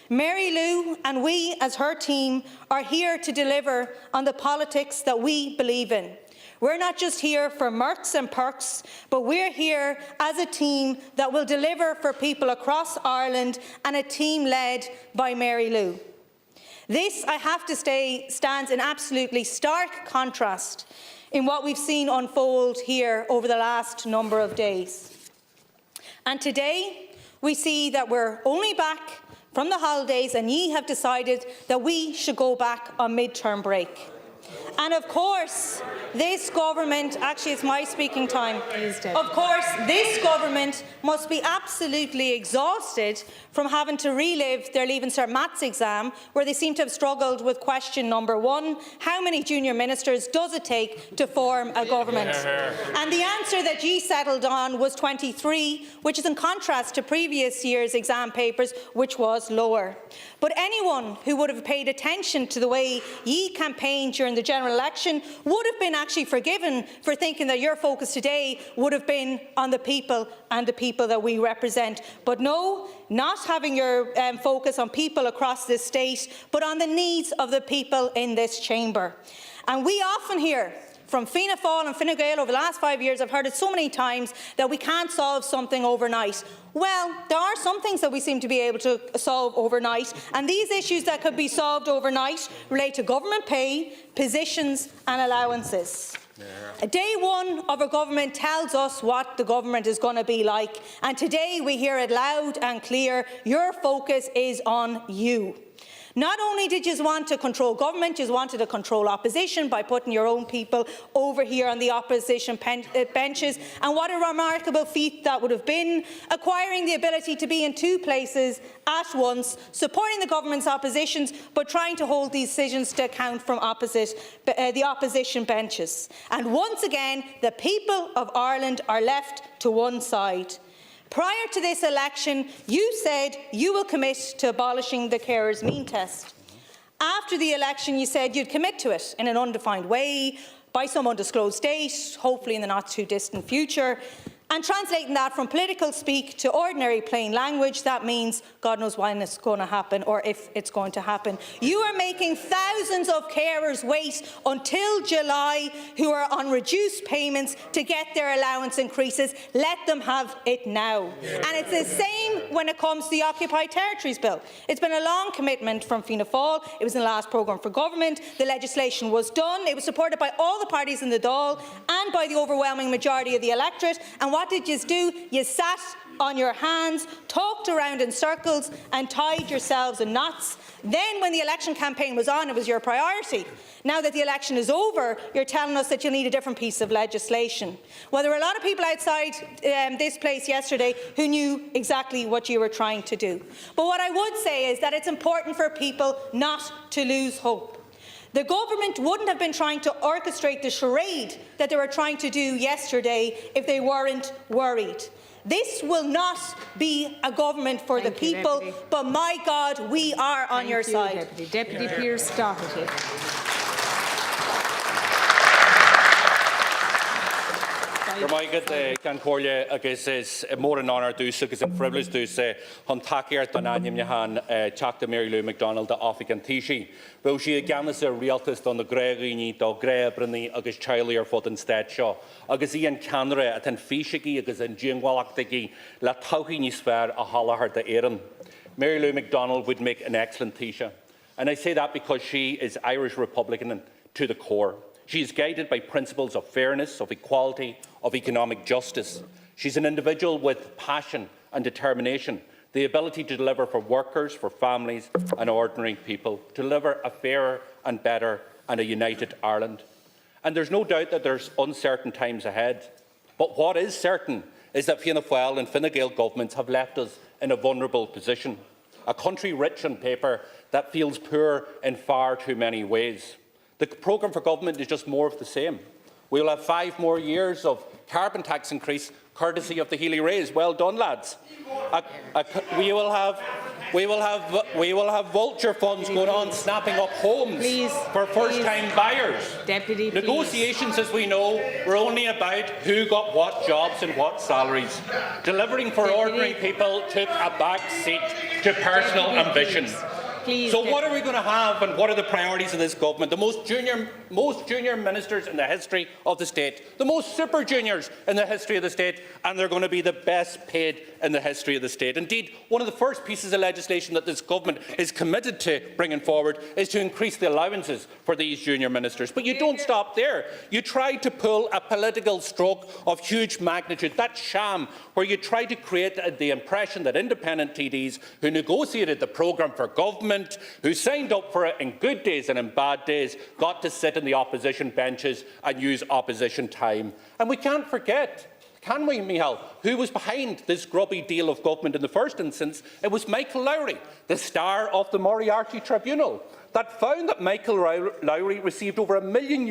Mary Lou and we as her team are here to deliver on the politics that we believe in. We're not just here for mercs and perks, but we're here as a team that will deliver for people across Ireland, and a team led by Mary Lou. This, I have to say, stands in absolutely stark contrast in what we've seen unfold here over the last number of days. And today, we see that we're only back from the holidays, and ye have decided that we should go back on mid-term break. And of course, this government, actually it's my speaking time, of course this government must be absolutely exhausted from having to relive their Leaving Cert Maths exam, where they seem to have struggled with question number 1, how many junior ministers does it take to form a government? And the answer that ye settled on was 23, which is in contrast to previous year's exam papers, which was lower. But anyone who would have paid attention to the way ye campaigned during the general election would have been actually forgiven for thinking that your focus today would have been on the people and the people that we represent. But no, not having your focus on people across this state, but on the needs of the people in this chamber. And we often hear from Fianna Fáil and Fine Gael over the last 5 years, I've heard it so many times, that we can't solve something overnight. Well, there are some things that we seem to be able to solve overnight, and these issues that could be solved overnight relate to government pay, positions and allowances. Day one of a government tells us what the government is going to be like, and today we hear it loud and clear: your focus is on you. Not only did you want to control government, you wanted to control opposition by putting your own people over here on the opposition benches. And what a remarkable feat that would have been, acquiring the ability to be in 2 places at once, supporting the government's oppositions, but trying to hold these decisions to account from the opposition benches. And once again, the people of Ireland are left to one side. Prior to this election, you said you will commit to abolishing the carers mean test. After the election, you said you'd commit to it in an undefined way, by some undisclosed date, hopefully in the not-too-distant future. And translating that from political speak to ordinary plain language, that means God knows when it's going to happen, or if it's going to happen. You are making thousands of carers wait until July who are on reduced payments to get their allowance increases. Let them have it now. And it's the same when it comes to the Occupied Territories Bill. It's been a long commitment from Fianna Fáil. It was in the last programme for government. The legislation was done. It was supported by all the parties in the Dáil and by the overwhelming majority of the electorate. And what did you do? You sat on your hands, talked around in circles and tied yourselves in knots. Then when the election campaign was on, it was your priority. Now that the election is over, you're telling us that you need a different piece of legislation. Well, there were a lot of people outside this place yesterday who knew exactly what you were trying to do. But what I would say is that it's important for people not to lose hope. The government wouldn't have been trying to orchestrate the charade that they were trying to do yesterday if they weren't worried. This will not be a government for the people, but my God, we are on your side. Deputy Pearce Doherty. Can Corlia agus is more an honour dus agus an frivolous dus hon takeir don anim yahan chakta Mary Lou MacDonald the African Tishi. Will she again as a realist on the Gregorini do Grebrani agus Chilier for den state show. Agus Ian Canra at an Fishigi agus an Jingwalaktigi la Tauhini sphere a Hallahar de Erin. Mary Lou MacDonald would make an excellent Taoiseach. And I say that because she is Irish Republican to the core. She is guided by principles of fairness, of equality, of economic justice. She's an individual with passion and determination, the ability to deliver for workers, for families and ordinary people, to deliver a fairer and better and a united Ireland. And there's no doubt that there's uncertain times ahead. But what is certain is that Fianna Fáil and Fine Gael governments have left us in a vulnerable position, a country rich on paper that feels poor in far too many ways. The programme for government is just more of the same. We will have 5 more years of carbon tax increase, courtesy of the Healy Rays. Well done, lads. We will have vulture funds going on, snapping up homes for first-time buyers. Deputy, negotiations, as we know, were only about who got what jobs and what salaries. Delivering for ordinary people took a back seat to personal ambition. So what are we going to have, and what are the priorities of this government? The most junior ministers in the history of the state, the most super juniors in the history of the state, and they're going to be the best paid in the history of the state. Indeed, one of the first pieces of legislation that this government is committed to bringing forward is to increase the allowances for these junior ministers. But you don't stop there. You try to pull a political stroke of huge magnitude, that sham, where you try to create the impression that independent TDs who negotiated the programme for government, who signed up for it in good days and in bad days, got to sit in the opposition benches and use opposition time. And we can't forget, can we, Michal, who was behind this grubby deal of government in the first instance? It was Michael Lowry, the star of the Moriarty Tribunal, that found that Michael Lowry received over €1 million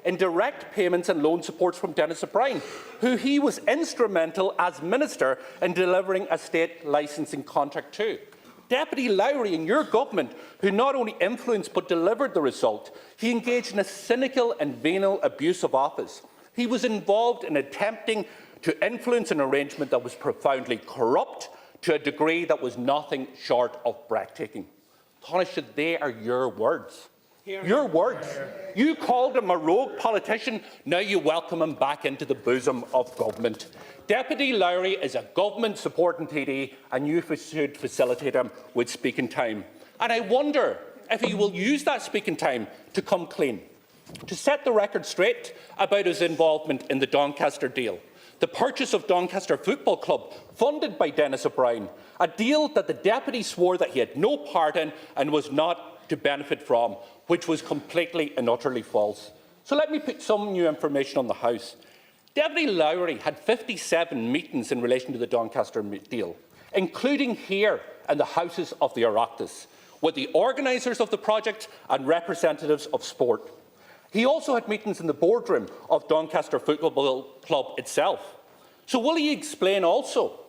in direct payments and loan supports from Denis O'Brien, who he was instrumental as Minister in delivering a state licensing contract to. Deputy Lowry in your government, who not only influenced but delivered the result, he engaged in a cynical and venal abuse of office. He was involved in attempting to influence an arrangement that was profoundly corrupt to a degree that was nothing short of breathtaking. Taoiseach, they are your words. Your words. You called him a rogue politician, now you welcome him back into the bosom of government. Deputy Lowry is a government-supporting TD, and you should facilitate him with speaking time. And I wonder if he will use that speaking time to come clean, to set the record straight about his involvement in the Doncaster deal, the purchase of Doncaster Football Club, funded by Denis O'Brien, a deal that the Deputy swore that he had no part in and was not to benefit from, which was completely and utterly false. So let me put some new information on the House. Deputy Lowry had 57 meetings in relation to the Doncaster deal, including here in the Houses of the Oireachtas, with the organisers of the project and representatives of sport. He also had meetings in the boardroom of Doncaster Football Club itself. So will he explain also,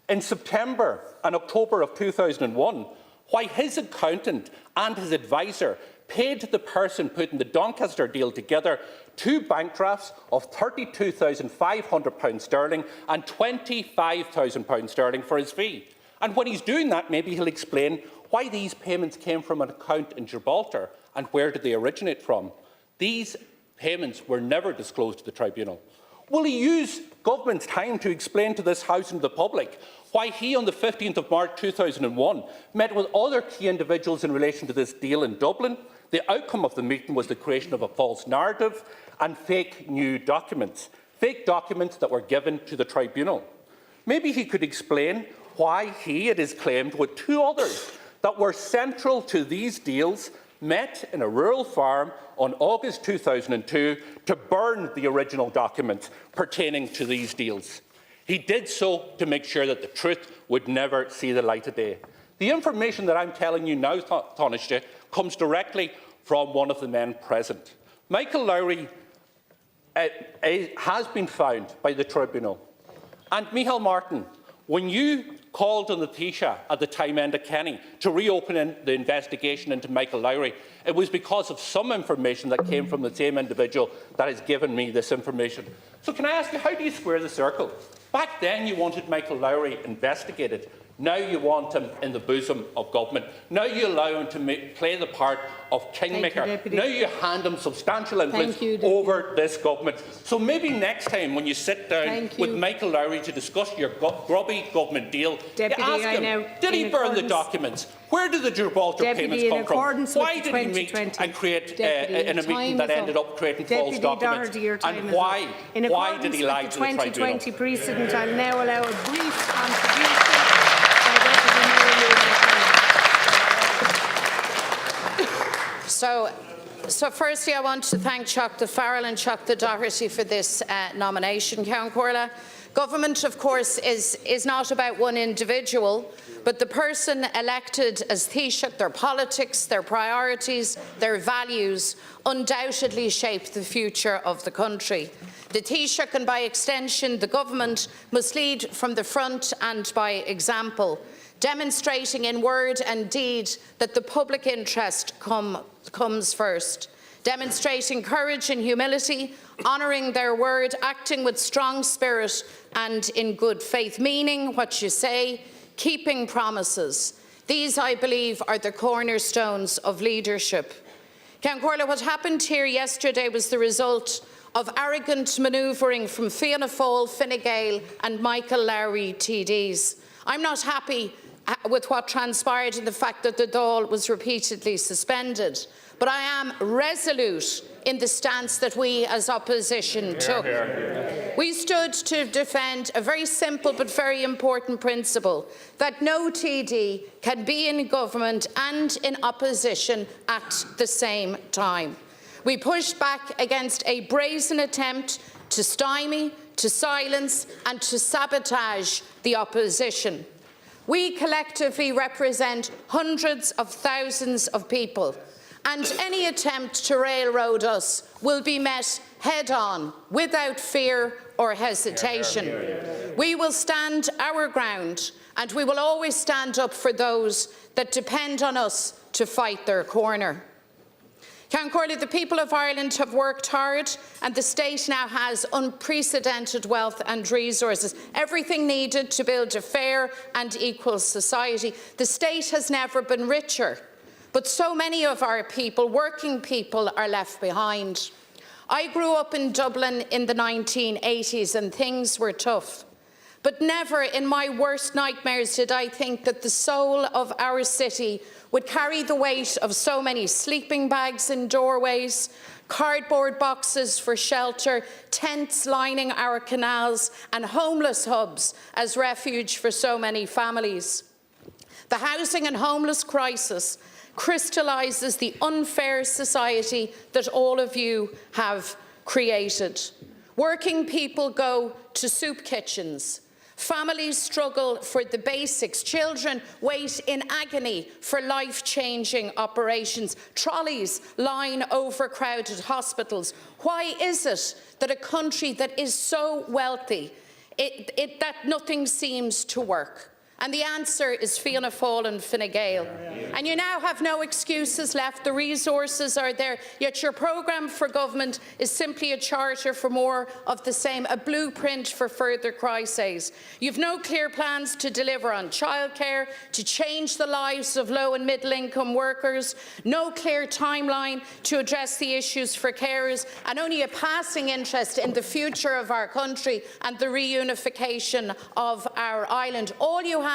in September and October of 2001, why his accountant and his advisor paid the person putting the Doncaster deal together 2 bank drafts of £32,500 sterling and £25,000 sterling for his fee? And when he's doing that, maybe he'll explain why these payments came from an account in Gibraltar and where did they originate from. These payments were never disclosed to the tribunal. Will he use government's time to explain to this House and the public why he, on the 15th of March 2001, met with other key individuals in relation to this deal in Dublin? The outcome of the meeting was the creation of a false narrative and fake new documents that were given to the tribunal. Maybe he could explain why he, it is claimed, with 2 others that were central to these deals, met in a rural farm on August 2002 to burn the original documents pertaining to these deals. He did so to make sure that the truth would never see the light of day. The information that I'm telling you now, Taoiseach, comes directly from one of the men present. Michael Lowry has been found by the tribunal And Micheál Martin, when you called on the Taoiseach at the time, Enda Kenny, to reopen the investigation into Michael Lowry, it was because of some information that came from the same individual that has given me this information. So can I ask you, how do you square the circle? Back then you wanted Michael Lowry investigated. Now you want him in the bosom of government. Now you allow him to play the part of kingmaker. Now you hand him substantial influence over this government. So maybe next time when you sit down with Michael Lowry to discuss your grubby government deal, you ask him, did he burn the documents? Where did the Gibraltar payments come from? Why did he meet and create in a meeting that ended up creating false documents? And why did he lie to the tribunal? 2020 precedent, I'll now allow a brief contribution. So firstly, I want to thank Ceachta Farrell and Ceachta Doherty for this nomination, Ceann Comhairle. Government, of course, is not about one individual, but the person elected as Taoiseach. Their politics, their priorities, their values undoubtedly shape the future of the country. The Taoiseach, and by extension the government, must lead from the front and by example, demonstrating in word and deed that the public interest comes first, demonstrating courage and humility, honouring their word, acting with strong spirit and in good faith, meaning what you say, keeping promises. These, I believe, are the cornerstones of leadership. Ceann Comhairle, what happened here yesterday was the result of arrogant manoeuvring from Fianna Fáil, Fine Gael and Michael Lowry TDs. I'm not happy with what transpired and the fact that the Dáil was repeatedly suspended, but I am resolute in the stance that we as opposition took. We stood to defend a very simple but very important principle, that no TD can be in government and in opposition at the same time. We pushed back against a brazen attempt to stymie, to silence and to sabotage the opposition. We collectively represent hundreds of thousands of people, and any attempt to railroad us will be met head-on, without fear or hesitation. We will stand our ground, and we will always stand up for those that depend on us to fight their corner. Ceann Comhairle, the people of Ireland have worked hard, and the state now has unprecedented wealth and resources, everything needed to build a fair and equal society. The state has never been richer, but so many of our people, working people, are left behind. I grew up in Dublin in the 1980s and things were tough. But never in my worst nightmares did I think that the soul of our city would carry the weight of so many sleeping bags in doorways, cardboard boxes for shelter, tents lining our canals, and homeless hubs as refuge for so many families. The housing and homeless crisis crystallises the unfair society that all of you have created. Working people go to soup kitchens. Families struggle for the basics. Children wait in agony for life-changing operations. Trolleys line overcrowded hospitals. Why is it that a country that is so wealthy, that nothing seems to work? And the answer is Fianna Fáil and Fine Gael. And you now have no excuses left. The resources are there. Yet your programme for government is simply a charter for more of the same, a blueprint for further crises. You've no clear plans to deliver on childcare, to change the lives of low and middle income workers, no clear timeline to address the issues for carers, and only a passing interest in the future of our country and the reunification of our island. All you have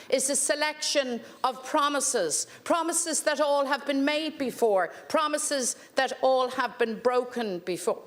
is a selection of promises, promises that all have been made before, promises that all have been broken before.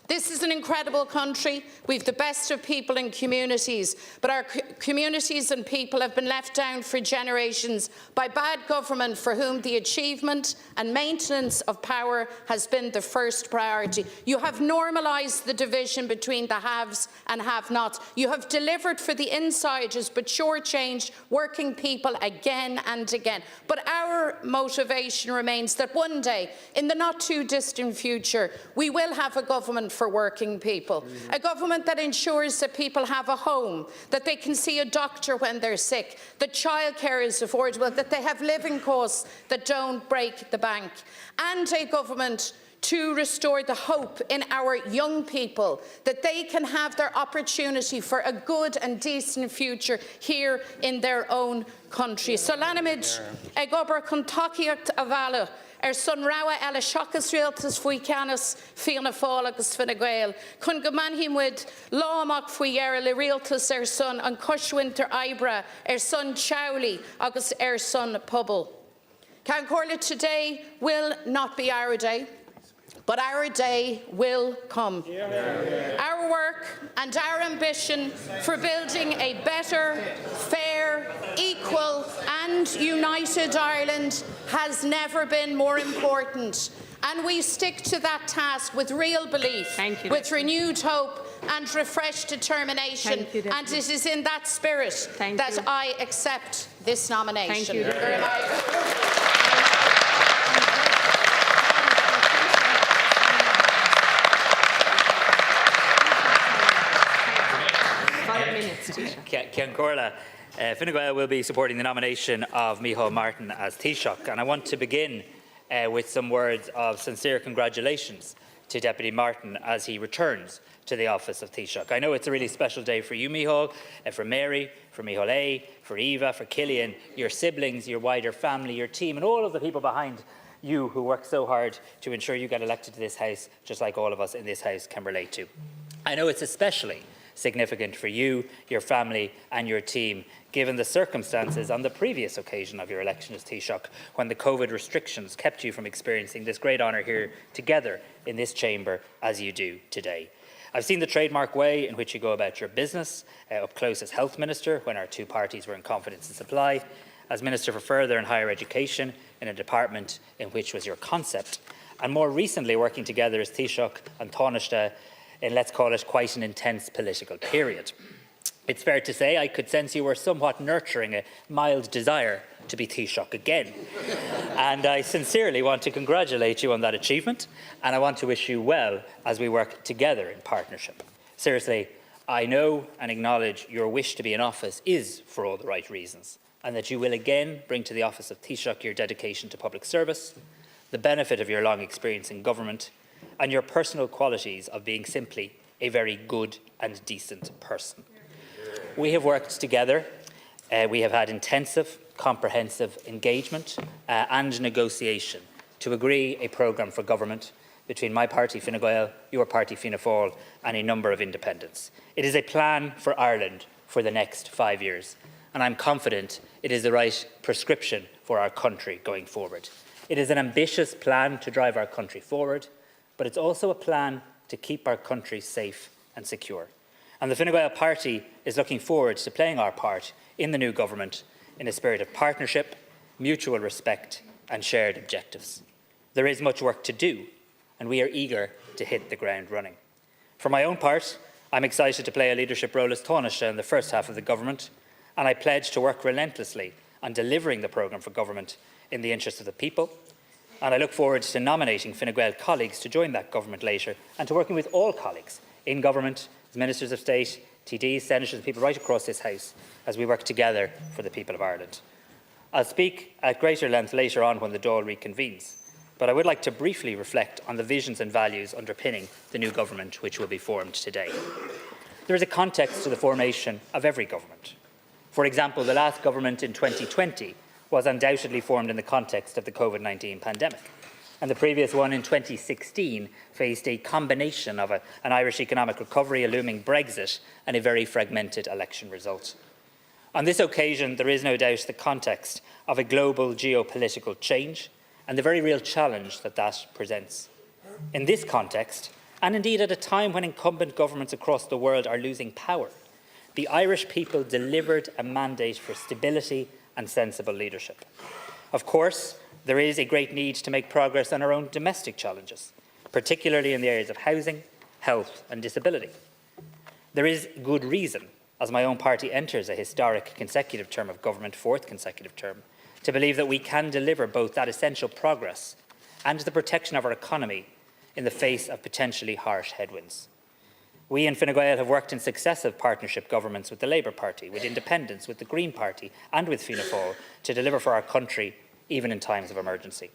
This is an incredible country. We've the best of people and communities, but our communities and people have been left down for generations by bad government for whom the achievement and maintenance of power has been the first priority. You have normalised the division between the haves and have-nots. You have delivered for the insiders but shortchanged working people again and again. But our motivation remains that one day, in the not too distant future, we will have a government for working people, a government that ensures that people have a home, that they can see a doctor when they're sick, that childcare is affordable, that they have living costs that don't break the bank, and a government to restore the hope in our young people, that they can have their opportunity for a good and decent future here in their own country. So Lanamid, ag obair chun tacaíocht a bhaile, son rawa eile seachas rialtas faoi ceannas fianna fáil agus Fine Gael, chun go maithimid lámach faoi dhearg le rialtas son an Cushwinter Ibra, son Chowley agus son Pobble. Can Corla, today will not be our day, but our day will come. Our work and our ambition for building a better, fair, equal and united Ireland has never been more important. And we stick to that task with real belief, with renewed hope and refreshed determination. And it is in that spirit that I accept this nomination. Thank you very much. Cian Corla, Fine Gael will be supporting the nomination of Micheál Martin as Taoiseach, and I want to begin with some words of sincere congratulations to Deputy Martin as he returns to the office of Taoiseach. I know it's a really special day for you, Micheál, for Mary, for Micheál A, for Eva, for Killian, your siblings, your wider family, your team, and all of the people behind you who work so hard to ensure you get elected to this House, just like all of us in this House can relate to. I know it's especially significant for you, your family and your team, given the circumstances on the previous occasion of your election as Taoiseach, when the COVID restrictions kept you from experiencing this great honour here together in this chamber as you do today. I've seen the trademark way in which you go about your business, up close as Health Minister when our two parties were in confidence and supply, as Minister for Further and Higher Education in a department in which was your concept, and more recently working together as Taoiseach and Taoiseach in, let's call it, quite an intense political period. It's fair to say I could sense you were somewhat nurturing a mild desire to be Taoiseach again. And I sincerely want to congratulate you on that achievement, and I want to wish you well as we work together in partnership. Seriously, I know and acknowledge your wish to be in office is for all the right reasons, and that you will again bring to the office of Taoiseach your dedication to public service, the benefit of your long experience in government, and your personal qualities of being simply a very good and decent person. We have worked together. We have had intensive, comprehensive engagement and negotiation to agree a programme for government between my party, Fine Gael, your party, Fianna Fáil, and a number of independents. It is a plan for Ireland for the next 5 years, and I'm confident it is the right prescription for our country going forward. It is an ambitious plan to drive our country forward, but it's also a plan to keep our country safe and secure. And the Fine Gael party is looking forward to playing our part in the new government in a spirit of partnership, mutual respect and shared objectives. There is much work to do, and we are eager to hit the ground running. For my own part, I'm excited to play a leadership role as Taoiseach in the first half of the government, and I pledge to work relentlessly on delivering the programme for government in the interest of the people. And I look forward to nominating Fine Gael colleagues to join that government later, and to working with all colleagues in government, as Ministers of State, TDs, Senators and people right across this House as we work together for the people of Ireland. I'll speak at greater length later on when the Dáil reconvenes, but I would like to briefly reflect on the visions and values underpinning the new government which will be formed today. There is a context to the formation of every government. For example, the last government in 2020 was undoubtedly formed in the context of the COVID-19 pandemic, and the previous one in 2016 faced a combination of an Irish economic recovery, a looming Brexit and a very fragmented election result. On this occasion, there is no doubt the context of a global geopolitical change and the very real challenge that that presents. In this context, and indeed at a time when incumbent governments across the world are losing power, the Irish people delivered a mandate for stability and sensible leadership. Of course, there is a great need to make progress on our own domestic challenges, particularly in the areas of housing, health and disability. There is good reason, as my own party enters a historic consecutive term of government, fourth consecutive term, to believe that we can deliver both that essential progress and the protection of our economy in the face of potentially harsh headwinds. We in Fine Gael have worked in successive partnership governments with the Labour Party, with Independents, with the Green Party and with Fianna Fáil to deliver for our country, even in times of emergency.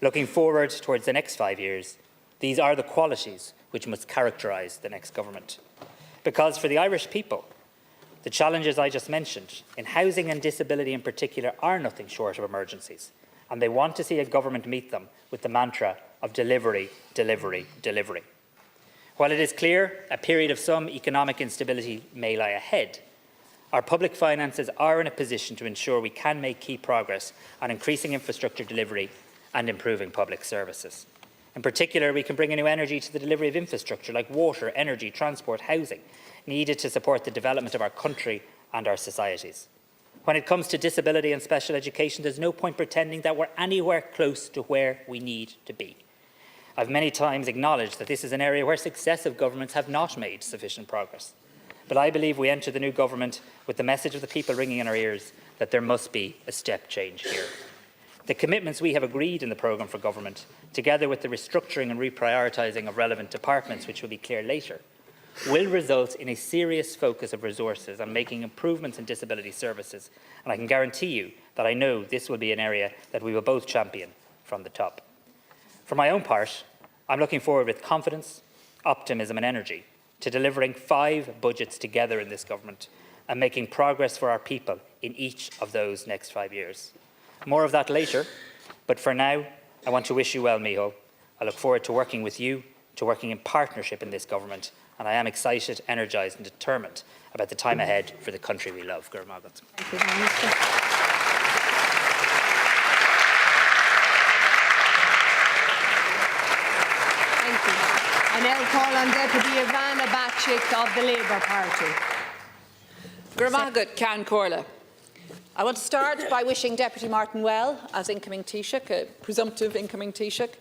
Looking forward towards the next 5 years, these are the qualities which must characterise the next government. Because for the Irish people, the challenges I just mentioned, in housing and disability in particular, are nothing short of emergencies, and they want to see a government meet them with the mantra of delivery, delivery, delivery. While it is clear a period of some economic instability may lie ahead, our public finances are in a position to ensure we can make key progress on increasing infrastructure delivery and improving public services. In particular, we can bring a new energy to the delivery of infrastructure like water, energy, transport, housing, needed to support the development of our country and our societies. When it comes to disability and special education, there's no point pretending that we're anywhere close to where we need to be. I've many times acknowledged that this is an area where successive governments have not made sufficient progress. But I believe we enter the new government with the message of the people ringing in our ears that there must be a step change here. The commitments we have agreed in the programme for government, together with the restructuring and reprioritising of relevant departments, which will be clear later, will result in a serious focus of resources on making improvements in disability services. And I can guarantee you that I know this will be an area that we will both champion from the top. For my own part, I'm looking forward with confidence, optimism and energy to delivering 5 budgets together in this government and making progress for our people in each of those next 5 years. More of that later, but for now, I want to wish you well, Micheál. I look forward to working with you, to working in partnership in this government, and I am excited, energised and determined about the time ahead for the country we love. Gur Magat. Thank you, Minister. Thank you. I now call on Deputy Ivana Bacik of the Labour Party. Gur Magat, Ceann Comhairle. I want to start by wishing Deputy Martin well as incoming Taoiseach, a presumptive incoming Taoiseach.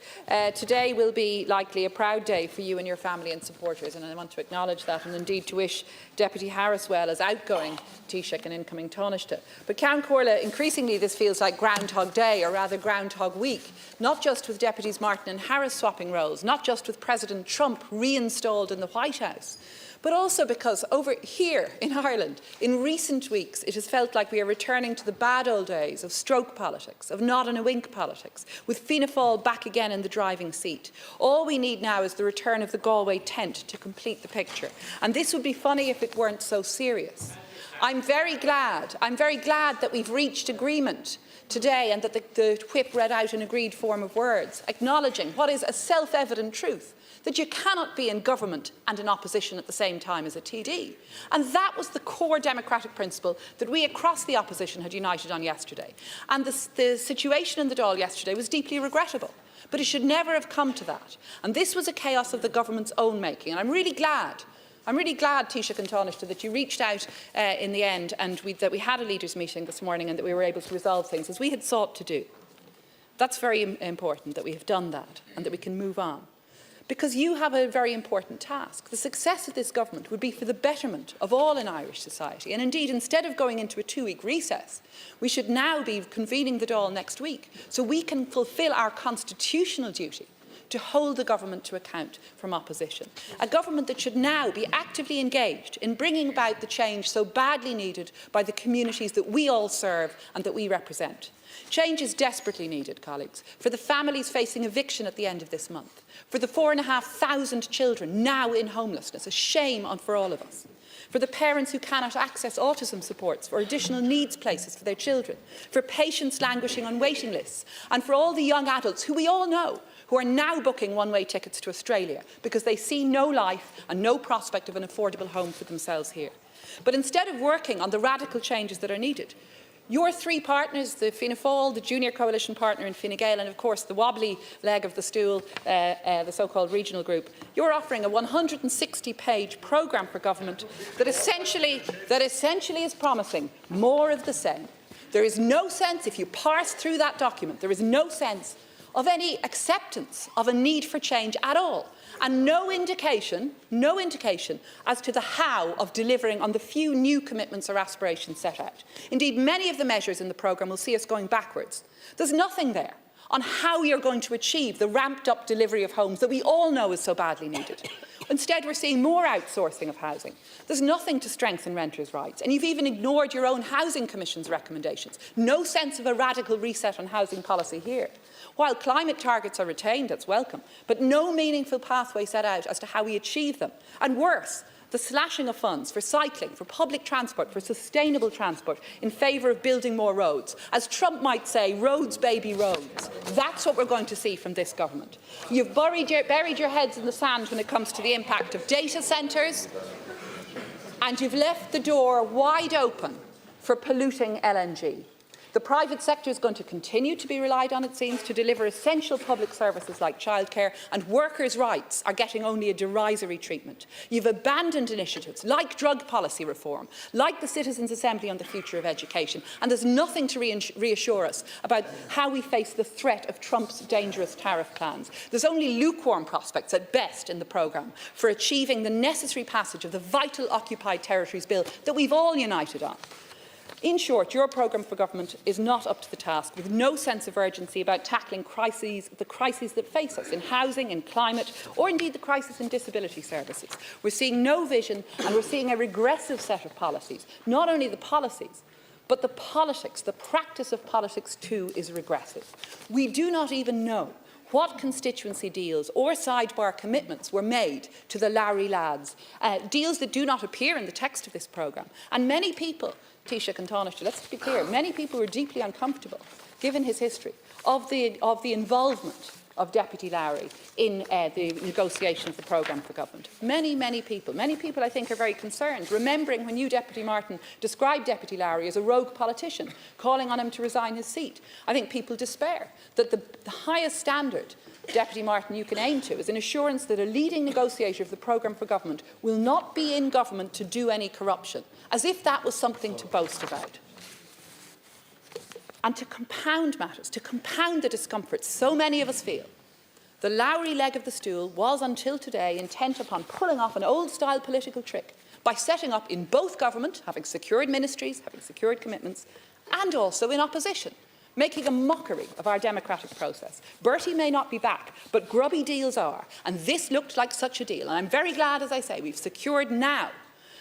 Today will be likely a proud day for you and your family and supporters, and I want to acknowledge that, and indeed to wish Deputy Harris well as outgoing Taoiseach and incoming Taoiseach. But Ceann Comhairle, increasingly this feels like Groundhog Day, or rather Groundhog Week, not just with Deputies Martin and Harris swapping roles, not just with President Trump reinstalled in the White House, but also because over here in Ireland, in recent weeks, it has felt like we are returning to the bad old days of stroke politics, of nod and a wink politics, with Fianna Fáil back again in the driving seat. All we need now is the return of the Galway tent to complete the picture. And this would be funny if it weren't so serious. I'm very glad that we've reached agreement today and that the whip read out an agreed form of words, acknowledging what is a self-evident truth, that you cannot be in government and in opposition at the same time as a TD. And that was the core democratic principle that we across the opposition had united on yesterday. And the situation in the Dáil yesterday was deeply regrettable, but it should never have come to that. And this was a chaos of the government's own making. And I'm really glad, Taoiseach and Taoiseach, that you reached out in the end and that we had a leaders' meeting this morning and that we were able to resolve things as we had sought to do. That's very important that we have done that and that we can move on. Because you have a very important task. The success of this government would be for the betterment of all in Irish society. And indeed, instead of going into a 2-week recess, we should now be convening the Dáil next week so we can fulfil our constitutional duty to hold the government to account from opposition. A government that should now be actively engaged in bringing about the change so badly needed by the communities that we all serve and that we represent. Change is desperately needed, colleagues, for the families facing eviction at the end of this month, for the 4,500 children now in homelessness, a shame for all of us, for the parents who cannot access autism supports, for additional needs places for their children, for patients languishing on waiting lists, and for all the young adults who we all know who are now booking one-way tickets to Australia because they see no life and no prospect of an affordable home for themselves here. But instead of working on the radical changes that are needed, your 3 partners, the Fianna Fáil, the junior coalition partner in Fine Gael, and of course the wobbly leg of the stool, the so-called regional group, you're offering a 160-page programme for government that essentially is promising more of the same. There is no sense, if you parse through that document, there is no sense of any acceptance of a need for change at all, and no indication as to the how of delivering on the few new commitments or aspirations set out. Indeed, many of the measures in the programme will see us going backwards. There's nothing there on how you're going to achieve the ramped-up delivery of homes that we all know is so badly needed. Instead, we're seeing more outsourcing of housing. There's nothing to strengthen renters' rights, and you've even ignored your own Housing Commission's recommendations. No sense of a radical reset on housing policy here. While climate targets are retained, that's welcome, but no meaningful pathway set out as to how we achieve them. And worse, the slashing of funds for cycling, for public transport, for sustainable transport in favour of building more roads. As Trump might say, roads, baby, roads. That's what we're going to see from this government. You've buried your heads in the sand when it comes to the impact of data centres, and you've left the door wide open for polluting LNG. The private sector is going to continue to be relied on, it seems, to deliver essential public services like childcare, and workers' rights are getting only a derisory treatment. You've abandoned initiatives like drug policy reform, like the Citizens' Assembly on the future of education, and there's nothing to reassure us about how we face the threat of Trump's dangerous tariff plans. There's only lukewarm prospects at best in the programme for achieving the necessary passage of the vital Occupied Territories Bill that we've all united on. In short, your programme for government is not up to the task, with no sense of urgency about tackling the crises that face us in housing, in climate, or indeed the crisis in disability services. We're seeing no vision, and we're seeing a regressive set of policies. Not only the policies, but the politics, the practice of politics too, is regressive. We do not even know what constituency deals or sidebar commitments were made to the Lowry lads, deals that do not appear in the text of this programme. And many people, Taoiseach and Taoiseach, let's be clear, many people were deeply uncomfortable, given his history, of the involvement of Deputy Lowry in the negotiation of the programme for government. Many people I think are very concerned, remembering when you, Deputy Martin, described Deputy Lowry as a rogue politician, calling on him to resign his seat. I think people despair that the highest standard, Deputy Martin, you can aim to is an assurance that a leading negotiator of the programme for government will not be in government to do any corruption, as if that was something to boast about. And to compound matters, to compound the discomfort so many of us feel, the Lowry leg of the stool was until today intent upon pulling off an old-style political trick by setting up in both government, having secured ministries, having secured commitments, and also in opposition, making a mockery of our democratic process. Bertie may not be back, but grubby deals are, and this looked like such a deal. And I'm very glad, as I say, we've secured now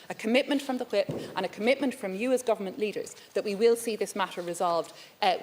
a commitment from the Whip and a commitment from you as government leaders that we will see this matter resolved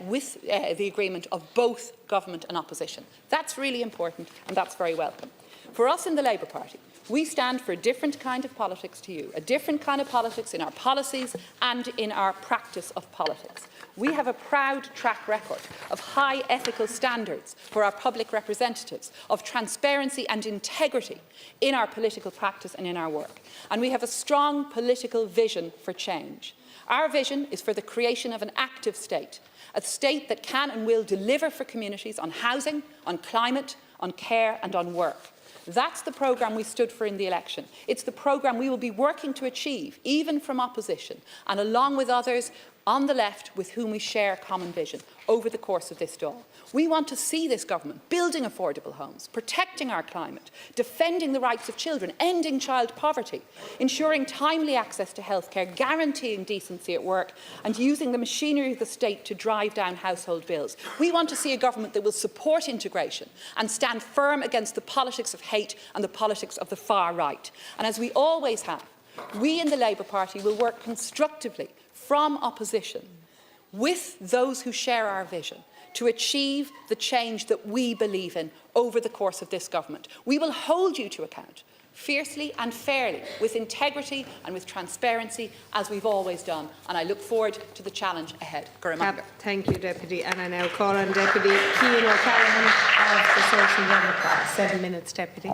with the agreement of both government and opposition. That's really important, and that's very welcome. For us in the Labour Party, we stand for a different kind of politics to you, a different kind of politics in our policies and in our practice of politics. We have a proud track record of high ethical standards for our public representatives, of transparency and integrity in our political practice and in our work. And we have a strong political vision for change. Our vision is for the creation of an active state, a state that can and will deliver for communities on housing, on climate, on care and on work. That's the programme we stood for in the election. It's the programme we will be working to achieve, even from opposition, and along with others on the left with whom we share a common vision over the course of this Dáil. We want to see this government building affordable homes, protecting our climate, defending the rights of children, ending child poverty, ensuring timely access to healthcare, guaranteeing decency at work, and using the machinery of the state to drive down household bills. We want to see a government that will support integration and stand firm against the politics of hate and the politics of the far right. And as we always have, we in the Labour Party will work constructively from opposition with those who share our vision to achieve the change that we believe in over the course of this government. We will hold you to account fiercely and fairly, with integrity and with transparency, as we've always done. And I look forward to the challenge ahead. Thank you, Deputy. And I now call on Deputy Cian O'Callaghan of the Social Democrats. 7 minutes, Deputy.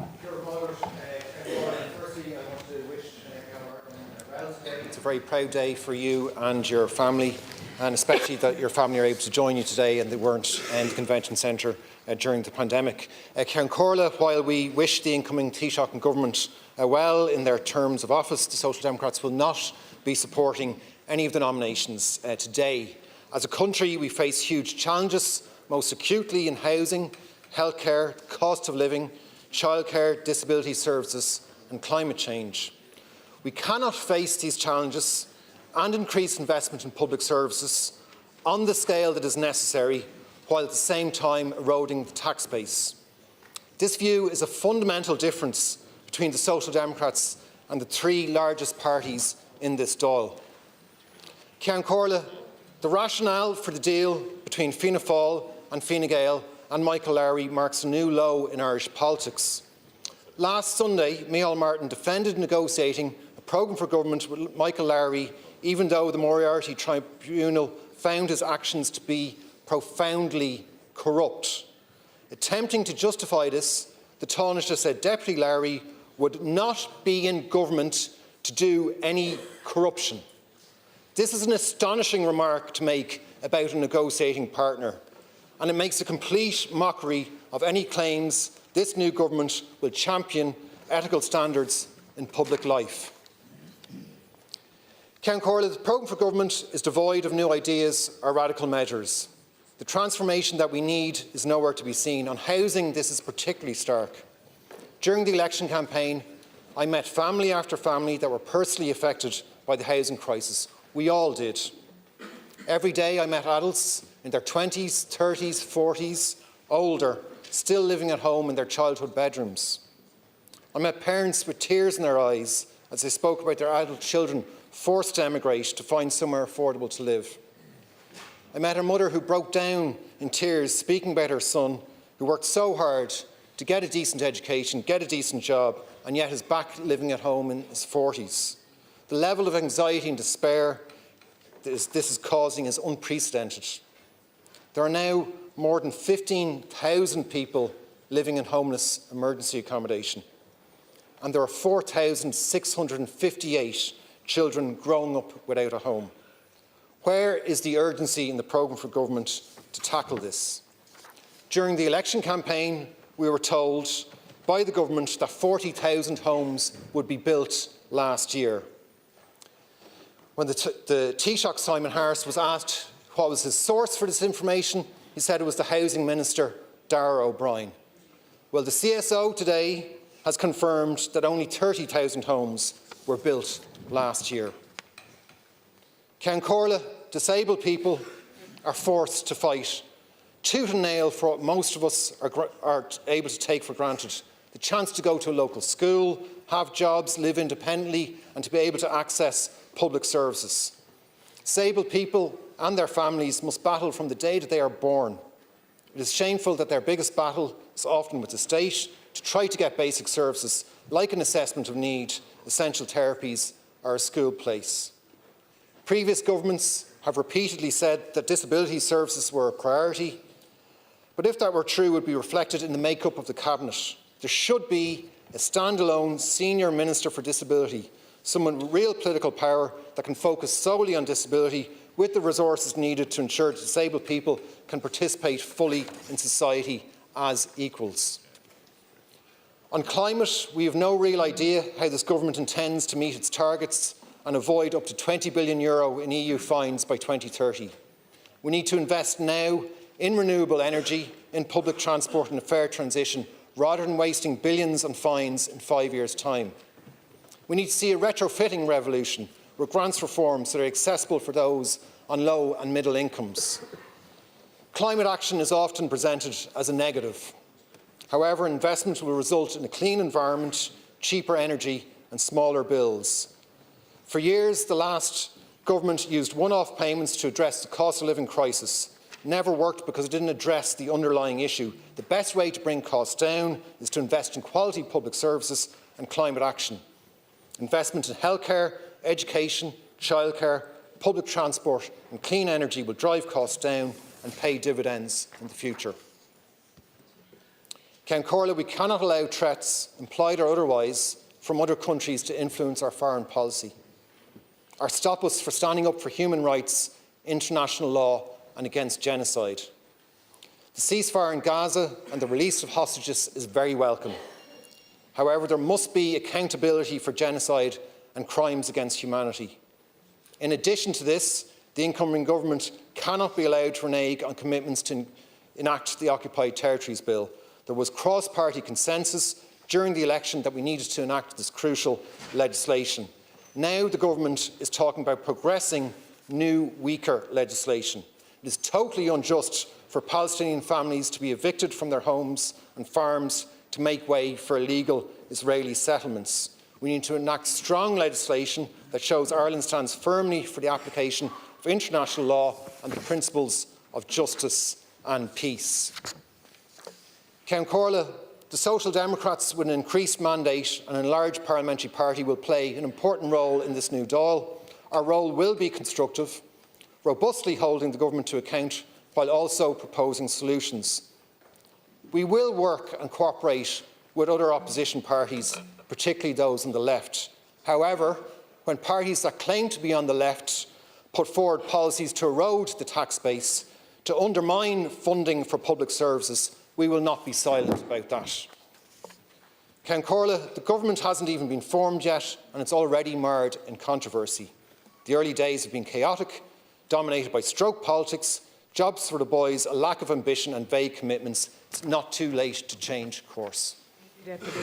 It's a very proud day for you and your family, and especially that your family are able to join you today and they weren't in the convention centre during the pandemic. Ceann Comhairle, while we wish the incoming Taoiseach and government well in their terms of office, the Social Democrats will not be supporting any of the nominations today. As a country, we face huge challenges, most acutely in housing, healthcare, cost of living, childcare, disability services and climate change. We cannot face these challenges and increase investment in public services on the scale that is necessary while at the same time eroding the tax base. This view is a fundamental difference between the Social Democrats and the three largest parties in this Dáil. Ceann Comhairle, the rationale for the deal between Fianna Fáil and Fine Gael and Michael Lowry marks a new low in Irish politics. Last Sunday, Micheál Martin defended negotiating a programme for government with Michael Lowry, even though the Moriarty Tribunal found his actions to be profoundly corrupt. Attempting to justify this, the Taoiseach said Deputy Lowry would not be in government to do any corruption. This is an astonishing remark to make about a negotiating partner, and it makes a complete mockery of any claims this new government will champion ethical standards in public life. Ceann Comhairle, the programme for government is devoid of new ideas or radical measures. The transformation that we need is nowhere to be seen. On housing, this is particularly stark. During the election campaign, I met family after family that were personally affected by the housing crisis. We all did. Every day I met adults in their 20s, 30s, 40s, older, still living at home in their childhood bedrooms. I met parents with tears in their eyes as they spoke about their adult children forced to emigrate to find somewhere affordable to live. I met a mother who broke down in tears speaking about her son who worked so hard to get a decent education, get a decent job, and yet is back living at home in his 40s. The level of anxiety and despair this is causing is unprecedented. There are now more than 15,000 people living in homeless emergency accommodation, and there are 4,658 children growing up without a home. Where is the urgency in the programme for government to tackle this? During the election campaign, we were told by the government that 40,000 homes would be built last year. When the Taoiseach, Simon Harris, was asked what was his source for this information, he said it was the Housing Minister, Darragh O'Brien. Well, the CSO today has confirmed that only 30,000 homes were built last year. Ceann Comhairle, disabled people are forced to fight tooth and nail for what most of us are able to take for granted: the chance to go to a local school, have jobs, live independently, and to be able to access public services. Disabled people and their families must battle from the day that they are born. It is shameful that their biggest battle is often with the state to try to get basic services like an assessment of need, essential therapies, or a school place. Previous governments have repeatedly said that disability services were a priority, but if that were true, it would be reflected in the makeup of the Cabinet. There should be a standalone senior minister for disability, someone with real political power that can focus solely on disability with the resources needed to ensure that disabled people can participate fully in society as equals. On climate, we have no real idea how this government intends to meet its targets and avoid up to €20 billion in EU fines by 2030. We need to invest now in renewable energy, in public transport and a fair transition, rather than wasting billions on fines in 5 years' time. We need to see a retrofitting revolution with grants reforms that are accessible for those on low and middle incomes. Climate action is often presented as a negative. However, investment will result in a clean environment, cheaper energy and smaller bills. For years, the last government used one-off payments to address the cost of living crisis. It never worked because it didn't address the underlying issue. The best way to bring costs down is to invest in quality public services and climate action. Investment in healthcare, education, childcare, public transport and clean energy will drive costs down and pay dividends in the future. Ceann Comhairle, we cannot allow threats, implied or otherwise, from other countries to influence our foreign policy or stop us from standing up for human rights, international law and against genocide. The ceasefire in Gaza and the release of hostages is very welcome. However, there must be accountability for genocide and crimes against humanity. In addition to this, the incoming government cannot be allowed to renege on commitments to enact the Occupied Territories Bill. There was cross-party consensus during the election that we needed to enact this crucial legislation. Now the government is talking about progressing new, weaker legislation. It is totally unjust for Palestinian families to be evicted from their homes and farms to make way for illegal Israeli settlements. We need to enact strong legislation that shows Ireland stands firmly for the application of international law and the principles of justice and peace. Count Corla, the Social Democrats, with an increased mandate and enlarged parliamentary party, will play an important role in this new Dáil. Our role will be constructive, robustly holding the government to account while also proposing solutions. We will work and cooperate with other opposition parties, particularly those on the left. However, when parties that claim to be on the left put forward policies to erode the tax base, to undermine funding for public services, we will not be silent about that. Count Corla, the government hasn't even been formed yet, and it's already marred in controversy. The early days have been chaotic, dominated by stroke politics, jobs for the boys, a lack of ambition and vague commitments. It's not too late to change course. Deputy.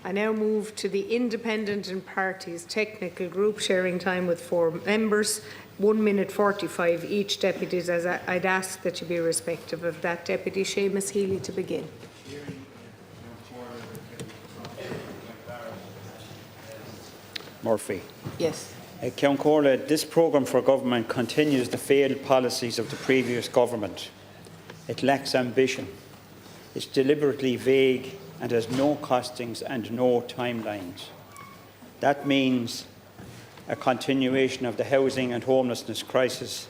I now move to the Independent and Parties Technical Group, sharing time with 4 members, 1 minute 45 each. Deputies, as I'd ask that you be respectful of that. Deputy Seamus Healy to begin. Murphy. Yes. Count Corla, this programme for government continues the failed policies of the previous government. It lacks ambition. It's deliberately vague and has no costings and no timelines. That means a continuation of the housing and homelessness crisis,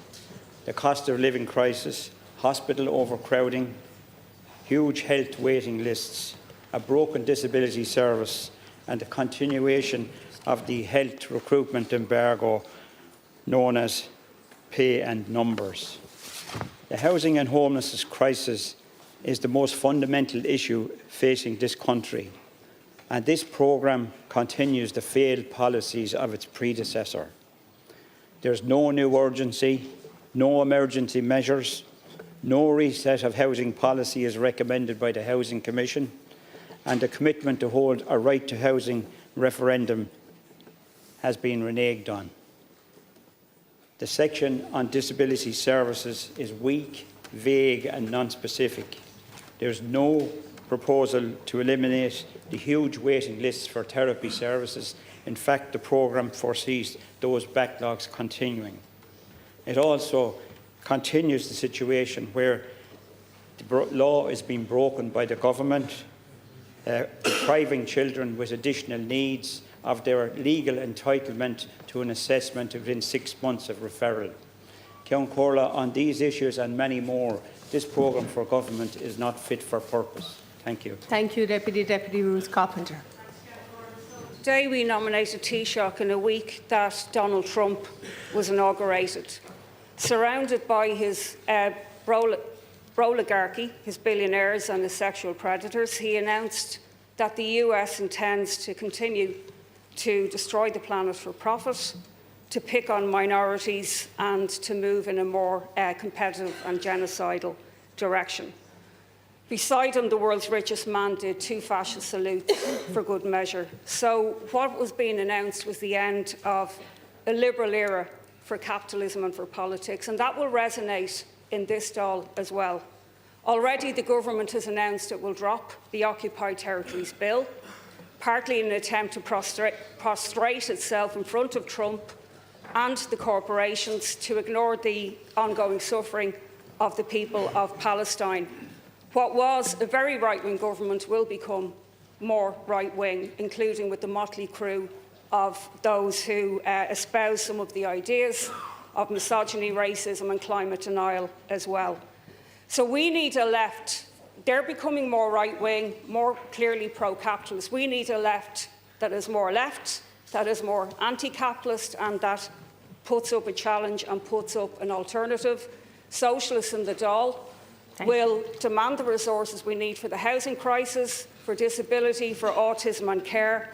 the cost of living crisis, hospital overcrowding, huge health waiting lists, a broken disability service, and the continuation of the health recruitment embargo known as pay and numbers. The housing and homelessness crisis is the most fundamental issue facing this country, and this programme continues the failed policies of its predecessor. There is no new urgency, no emergency measures, no reset of housing policy as recommended by the Housing Commission, and the commitment to hold a right to housing referendum has been reneged on. The section on disability services is weak, vague and non-specific. There is no proposal to eliminate the huge waiting lists for therapy services. In fact, the programme foresees those backlogs continuing. It also continues the situation where the law is being broken by the government, depriving children with additional needs of their legal entitlement to an assessment within 6 months of referral. Count Corla, on these issues and many more, this programme for government is not fit for purpose. Thank you. Thank you, Deputy. Deputy Ruth Carpenter. Today we nominated Taoiseach in a week that Donald Trump was inaugurated. Surrounded by his oligarchy, his billionaires and his sexual predators, he announced that the US intends to continue to destroy the planet for profit, to pick on minorities and to move in a more competitive and genocidal direction. Beside him, the world's richest man did 2 fascist salutes for good measure. So what was being announced was the end of a liberal era for capitalism and for politics, and that will resonate in this Dáil as well. Already the government has announced it will drop the Occupied Territories Bill, partly in an attempt to prostrate itself in front of Trump and the corporations to ignore the ongoing suffering of the people of Palestine. What was a very right-wing government will become more right-wing, including with the motley crew of those who espouse some of the ideas of misogyny, racism and climate denial as well. So we need a left. They're becoming more right-wing, more clearly pro-capitalist. We need a left, that is more anti-capitalist and that puts up a challenge and puts up an alternative. Socialists in the Dáil will demand the resources we need for the housing crisis, for disability, for autism and care,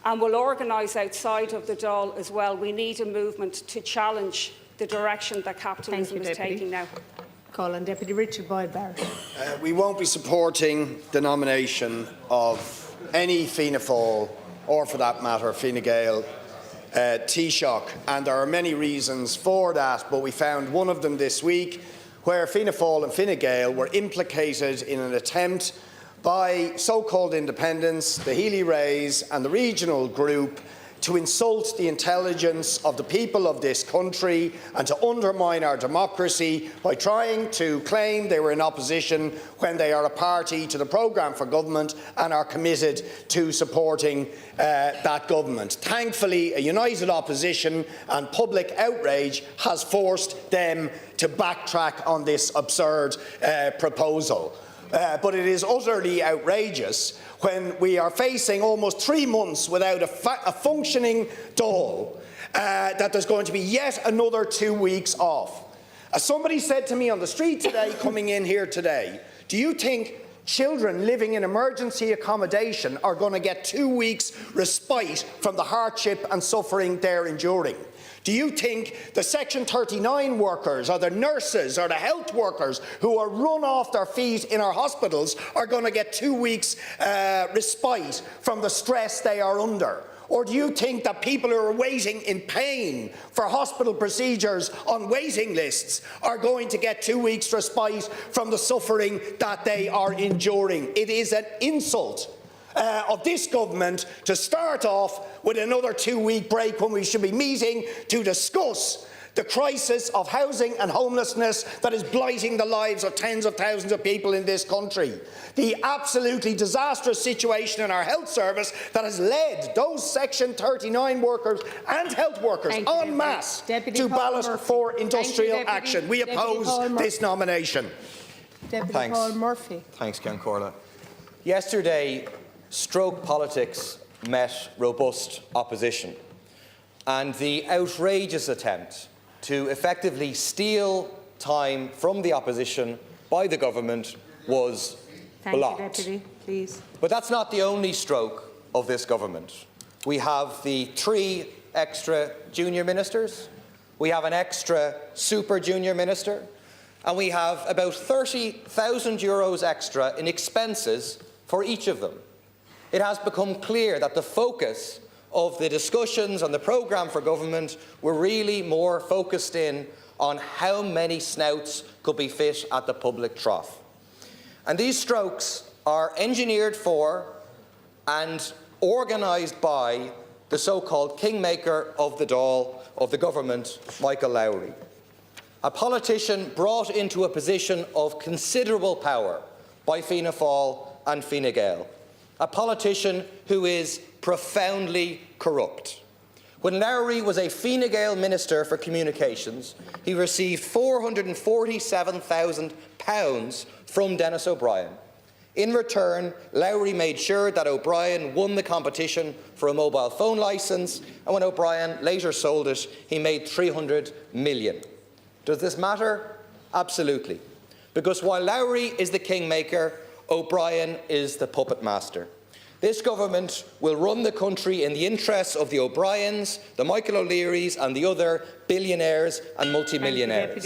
and will organise outside of the Dáil as well. We need a movement to challenge the direction that capitalism is taking now. Call on Deputy Richard Boyd-Barrett. We won't be supporting the nomination of any Fianna Fáil, or for that matter, Fine Gael, Taoiseach, and there are many reasons for that, but we found one of them this week. where Fianna Fáil and Fine Gael were implicated in an attempt by so-called independents, the Healy Rays and the regional group to insult the intelligence of the people of this country and to undermine our democracy by trying to claim they were in opposition when they are a party to the programme for government and are committed to supporting that government. Thankfully, a united opposition and public outrage has forced them to backtrack on this absurd proposal. But it is utterly outrageous when we are facing almost 3 months without a functioning Dáil, that there's going to be yet another 2 weeks off. As somebody said to me on the street today, coming in here today, do you think children living in emergency accommodation are going to get 2 weeks respite from the hardship and suffering they're enduring? Do you think the Section 39 workers or the nurses or the health workers who are run off their feet in our hospitals are going to get 2 weeks respite from the stress they are under? Or do you think that people who are waiting in pain for hospital procedures on waiting lists are going to get 2 weeks respite from the suffering that they are enduring? It is an insult of this government to start off with another 2-week break when we should be meeting to discuss the crisis of housing and homelessness that is blighting the lives of tens of thousands of people in this country. The absolutely disastrous situation in our health service that has led those Section 39 workers and health workers en masse to ballot for industrial action. We oppose this nomination. Deputy Paul Murphy. Thanks, Ciancórla. Yesterday, stroke politics met robust opposition, and the outrageous attempt to effectively steal time from the opposition by the government was blocked. Thank you, Deputy. Please. But that's not the only stroke of this government. We have the 3 extra junior ministers, we have an extra super junior minister, and we have about €30,000 extra in expenses for each of them. It has become clear that the focus of the discussions on the programme for government were really more focused in on how many snouts could be fit at the public trough. And these strokes are engineered for and organised by the so-called kingmaker of the Dáil of the government, Michael Lowry, a politician brought into a position of considerable power by Fianna Fáil and Fine Gael, a politician who is profoundly corrupt. When Lowry was a Fine Gael Minister for Communications, he received £447,000 from Denis O'Brien. In return, Lowry made sure that O'Brien won the competition for a mobile phone licence, and when O'Brien later sold it, he made $300 million. Does this matter? Absolutely. Because while Lowry is the kingmaker, O'Brien is the puppet master. This government will run the country in the interests of the O'Briens, the Michael O'Learys and the other billionaires and multimillionaires.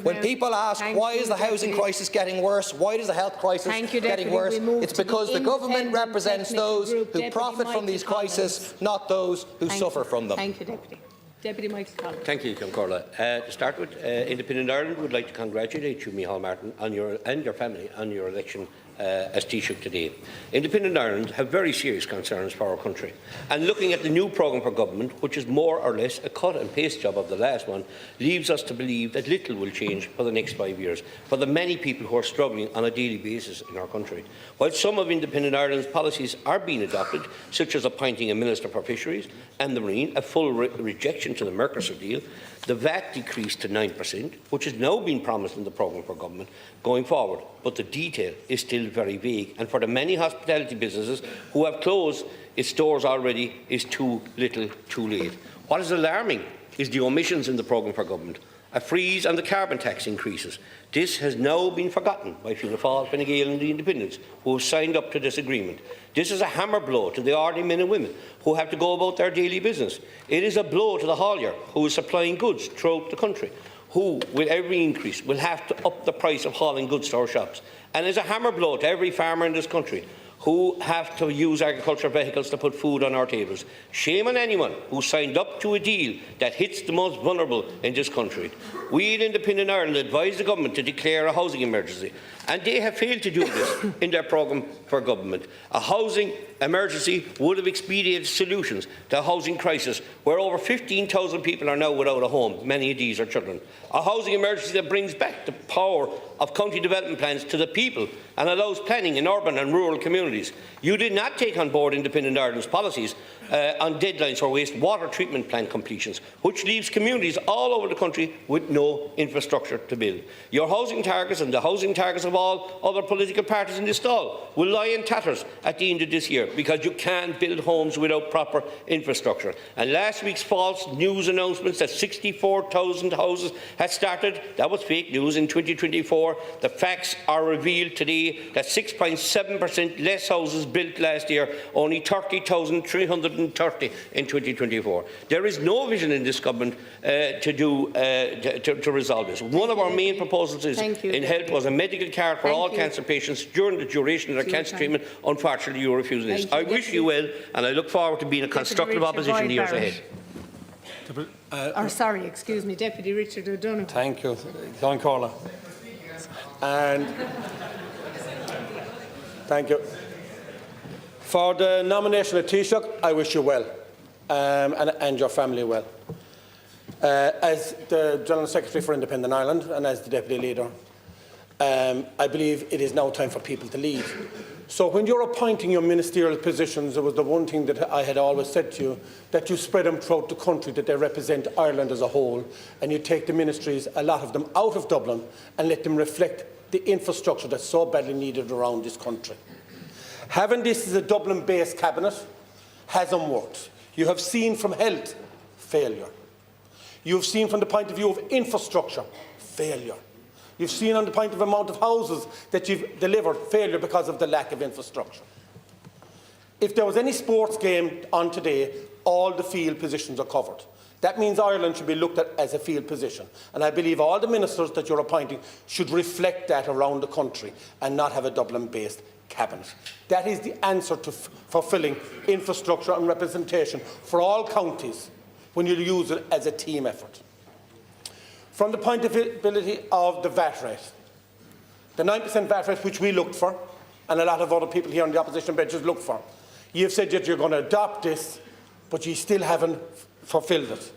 When people ask why is the housing crisis getting worse, why is the health crisis getting worse, it's because the government represents those who profit from these crises, not those who suffer from them. Thank you, Deputy. Deputy Michael Collins. Thank you, Ciancórla. To start with, Independent Ireland would like to congratulate you, Micheál Martin, and your family on your election as Taoiseach today. Independent Ireland have very serious concerns for our country, and looking at the new programme for government, which is more or less a cut and paste job of the last one, leaves us to believe that little will change for the next 5 years for the many people who are struggling on a daily basis in our country. While some of Independent Ireland's policies are being adopted, such as appointing a Minister for Fisheries and the Marine, a full rejection to the Mercosur deal, the VAT decreased to 9%, which has now been promised in the programme for government going forward, but the detail is still very vague, and for the many hospitality businesses who have closed its doors already is too little too late. What is alarming is the omissions in the programme for government. A freeze on the carbon tax increases. This has now been forgotten by Fianna Fáil, Fine Gael and the Independents, who have signed up to this agreement. This is a hammer blow to the ordinary men and women who have to go about their daily business. It is a blow to the haulier who is supplying goods throughout the country, who, with every increase, will have to up the price of hauling goods to our shops. And it's a hammer blow to every farmer in this country who have to use agricultural vehicles to put food on our tables. Shame on anyone who signed up to a deal that hits the most vulnerable in this country. We in Independent Ireland advised the government to declare a housing emergency, and they have failed to do this in their programme for government. A housing emergency would have expedited solutions to a housing crisis where over 15,000 people are now without a home. Many of these are children. A housing emergency that brings back the power of county development plans to the people and allows planning in urban and rural communities. You did not take on board Independent Ireland's policies on deadlines for wastewater treatment plant completions, which leaves communities all over the country with no infrastructure to build. Your housing targets and the housing targets of all other political parties in this stall will lie in tatters at the end of this year, because you can't build homes without proper infrastructure. And last week's false news announcements that 64,000 houses had started, that was fake news in 2024. The facts are revealed today that 6.7% less houses built last year, only 30,330 in 2024. There is no vision in this government to resolve this. One of our main proposals in health was a medical card for all cancer patients during the duration of their cancer treatment. Unfortunately, you are refusing this. I wish you well, and I look forward to being a constructive opposition in the years ahead. Excuse me, Deputy Richard O'Donoghue. Thank you, Don Corla. And thank you. For the nomination of Taoiseach, I wish you well, and your family well. As the General Secretary for Independent Ireland and as the Deputy Leader, I believe it is now time for people to lead. So when you're appointing your ministerial positions, it was the one thing that I had always said to you, that you spread them throughout the country, that they represent Ireland as a whole, and you take the ministries, a lot of them, out of Dublin and let them reflect the infrastructure that's so badly needed around this country. Having this as a Dublin-based cabinet hasn't worked. You have seen from health, failure. You've seen from the point of view of infrastructure, failure. You've seen on the point of amount of houses that you've delivered, failure because of the lack of infrastructure. If there was any sports game on today, all the field positions are covered. That means Ireland should be looked at as a field position. And I believe all the ministers that you're appointing should reflect that around the country and not have a Dublin-based cabinet. That is the answer to fulfilling infrastructure and representation for all counties when you use it as a team effort. From the point of view of the VAT rate, the 9% VAT rate which we looked for, and a lot of other people here on the opposition benches looked for, you've said that you're going to adopt this, but you still haven't fulfilled it.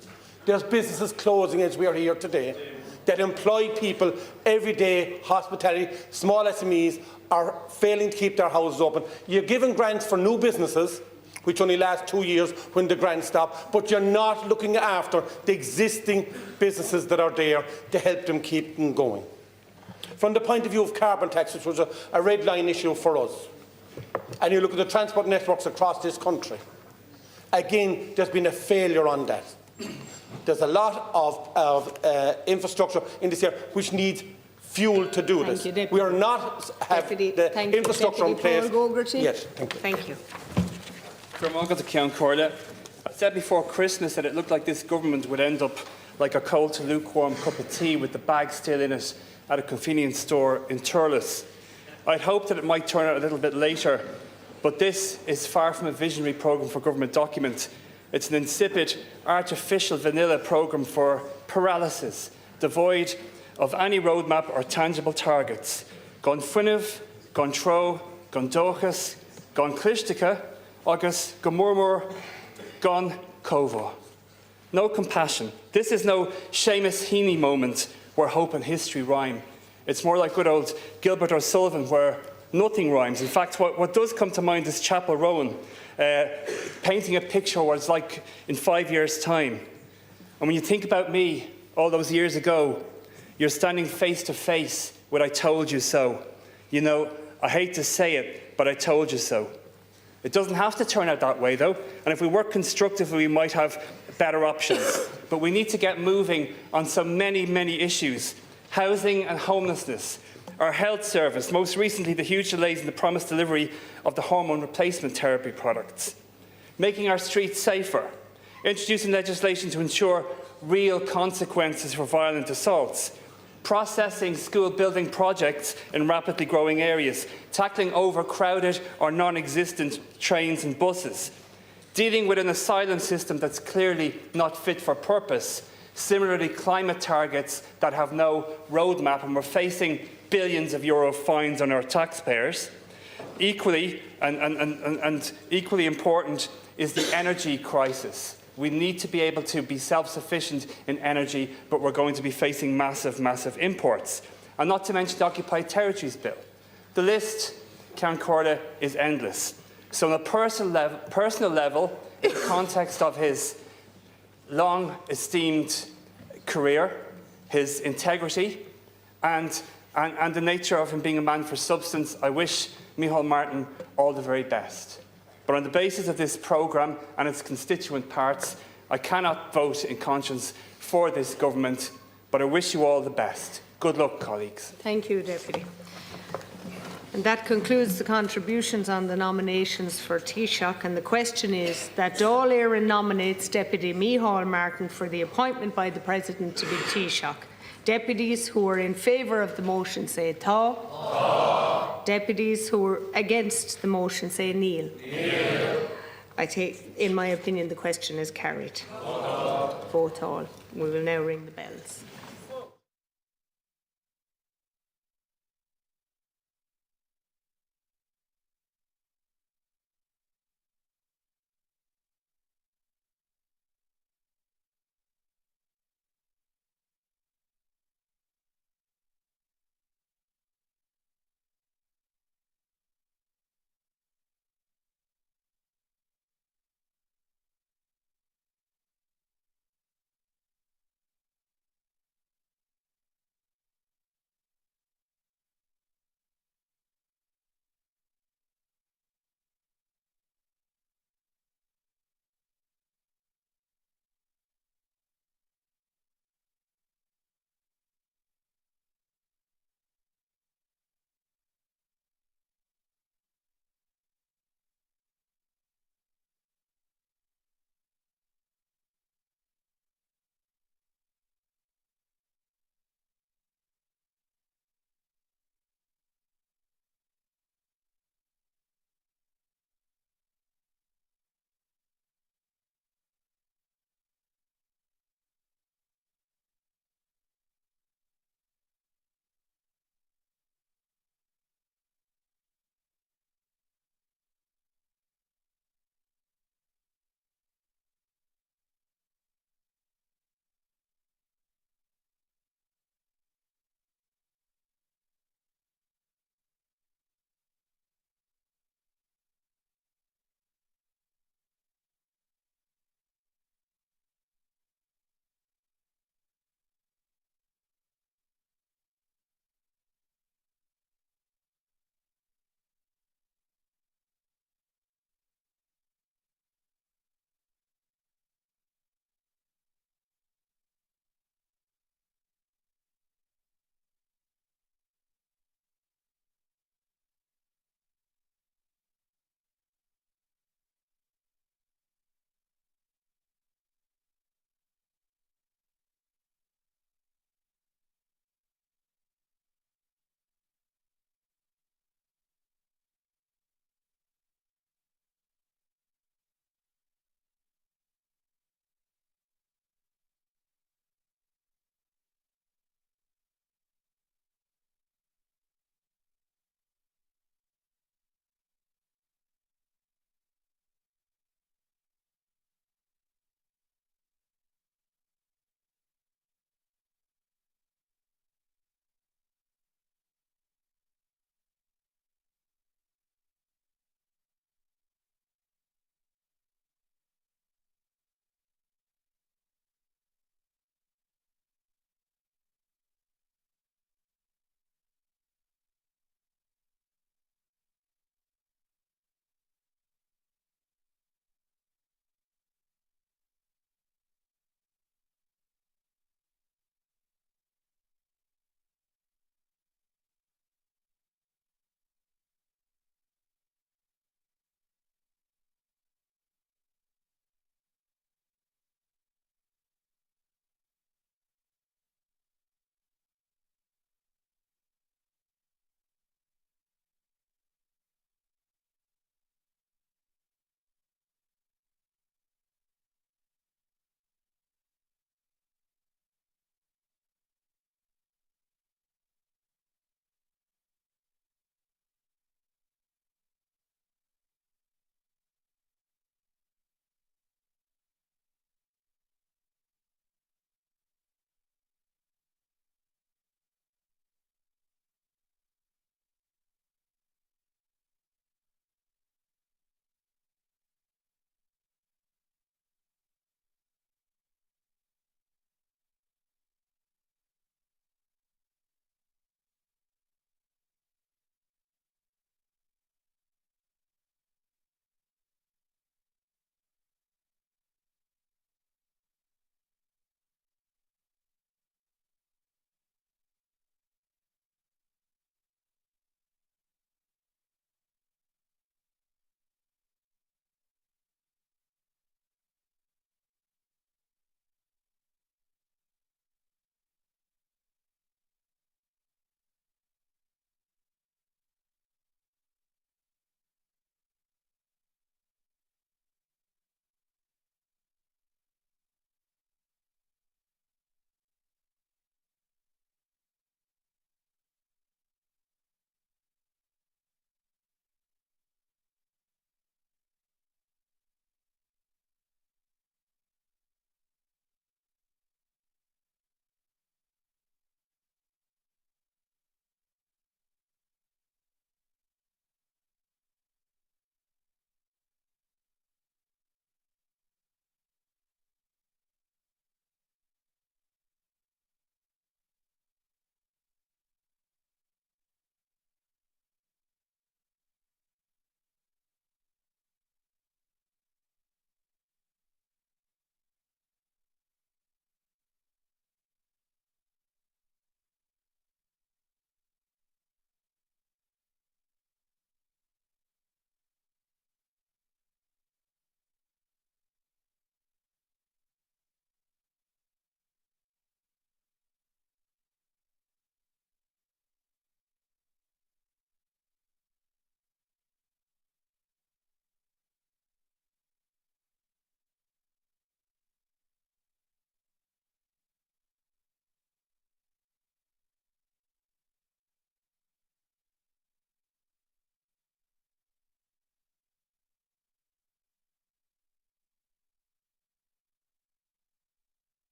There's businesses closing as we are here today that employ people every day, hospitality, small SMEs are failing to keep their houses open. You're giving grants for new businesses, which only last 2 years when the grants stop, but you're not looking after the existing businesses that are there to help them keep them going. From the point of view of carbon tax, which was a red line issue for us, and you look at the transport networks across this country, again, there's been a failure on that. There's a lot of infrastructure in this area which needs fuel to do this. We are not having the infrastructure in place. Yes, thank you. Thank you. I said before Christmas that it looked like this government would end up like a cold to lukewarm cup of tea with the bag still in it at a convenience store in Thurles. I'd hoped that it might turn out a little bit later, but this is far from a visionary programme for government document. It's an insipid, artificial vanilla programme for paralysis, devoid of any roadmap or tangible targets. Gon fuineh, gon tro, gon dochas, gon clishtica, agus gomurmur, gon cova. No compassion. This is no Seamus Heaney moment where hope and history rhyme. It's more like good old Gilbert O'Sullivan where nothing rhymes. In fact, what does come to mind is Chapel Rowan, painting a picture of what it's like in 5 years' time. And when you think about me all those years ago, you're standing face to face with "I told you so." You know, I hate to say it, but I told you so. It doesn't have to turn out that way, though, and if we work constructively, we might have better options. But we need to get moving on so many, many issues. Housing and homelessness, our health service, most recently the huge delays in the promised delivery of the hormone replacement therapy products, making our streets safer, introducing legislation to ensure real consequences for violent assaults, processing school building projects in rapidly growing areas, tackling overcrowded or non-existent trains and buses, dealing with an asylum system that's clearly not fit for purpose, similarly climate targets that have no roadmap, and we're facing billions of euro fines on our taxpayers. Equally, and equally important is the energy crisis. We need to be able to be self-sufficient in energy, but we're going to be facing massive, massive imports. And not to mention the Occupied Territories Bill. The list, Ceann Comhairle, is endless. So on a personal level, in the context of his long esteemed career, his integrity, and the nature of him being a man for substance, I wish Micheál Martin all the very best. But on the basis of this programme and its constituent parts, I cannot vote in conscience for this government, but I wish you all the best. Good luck, colleagues. Thank you, Deputy. And that concludes the contributions on the nominations for Taoiseach. And the question is that Dáil Éireann nominates Deputy Micheál Martin for the appointment by the President to be Taoiseach. Deputies who are in favour of the motion say Tá. Tá. Deputies who are against the motion say Níl. Níl. I take, in my opinion, the question is carried. Vote all. We will now ring the bells.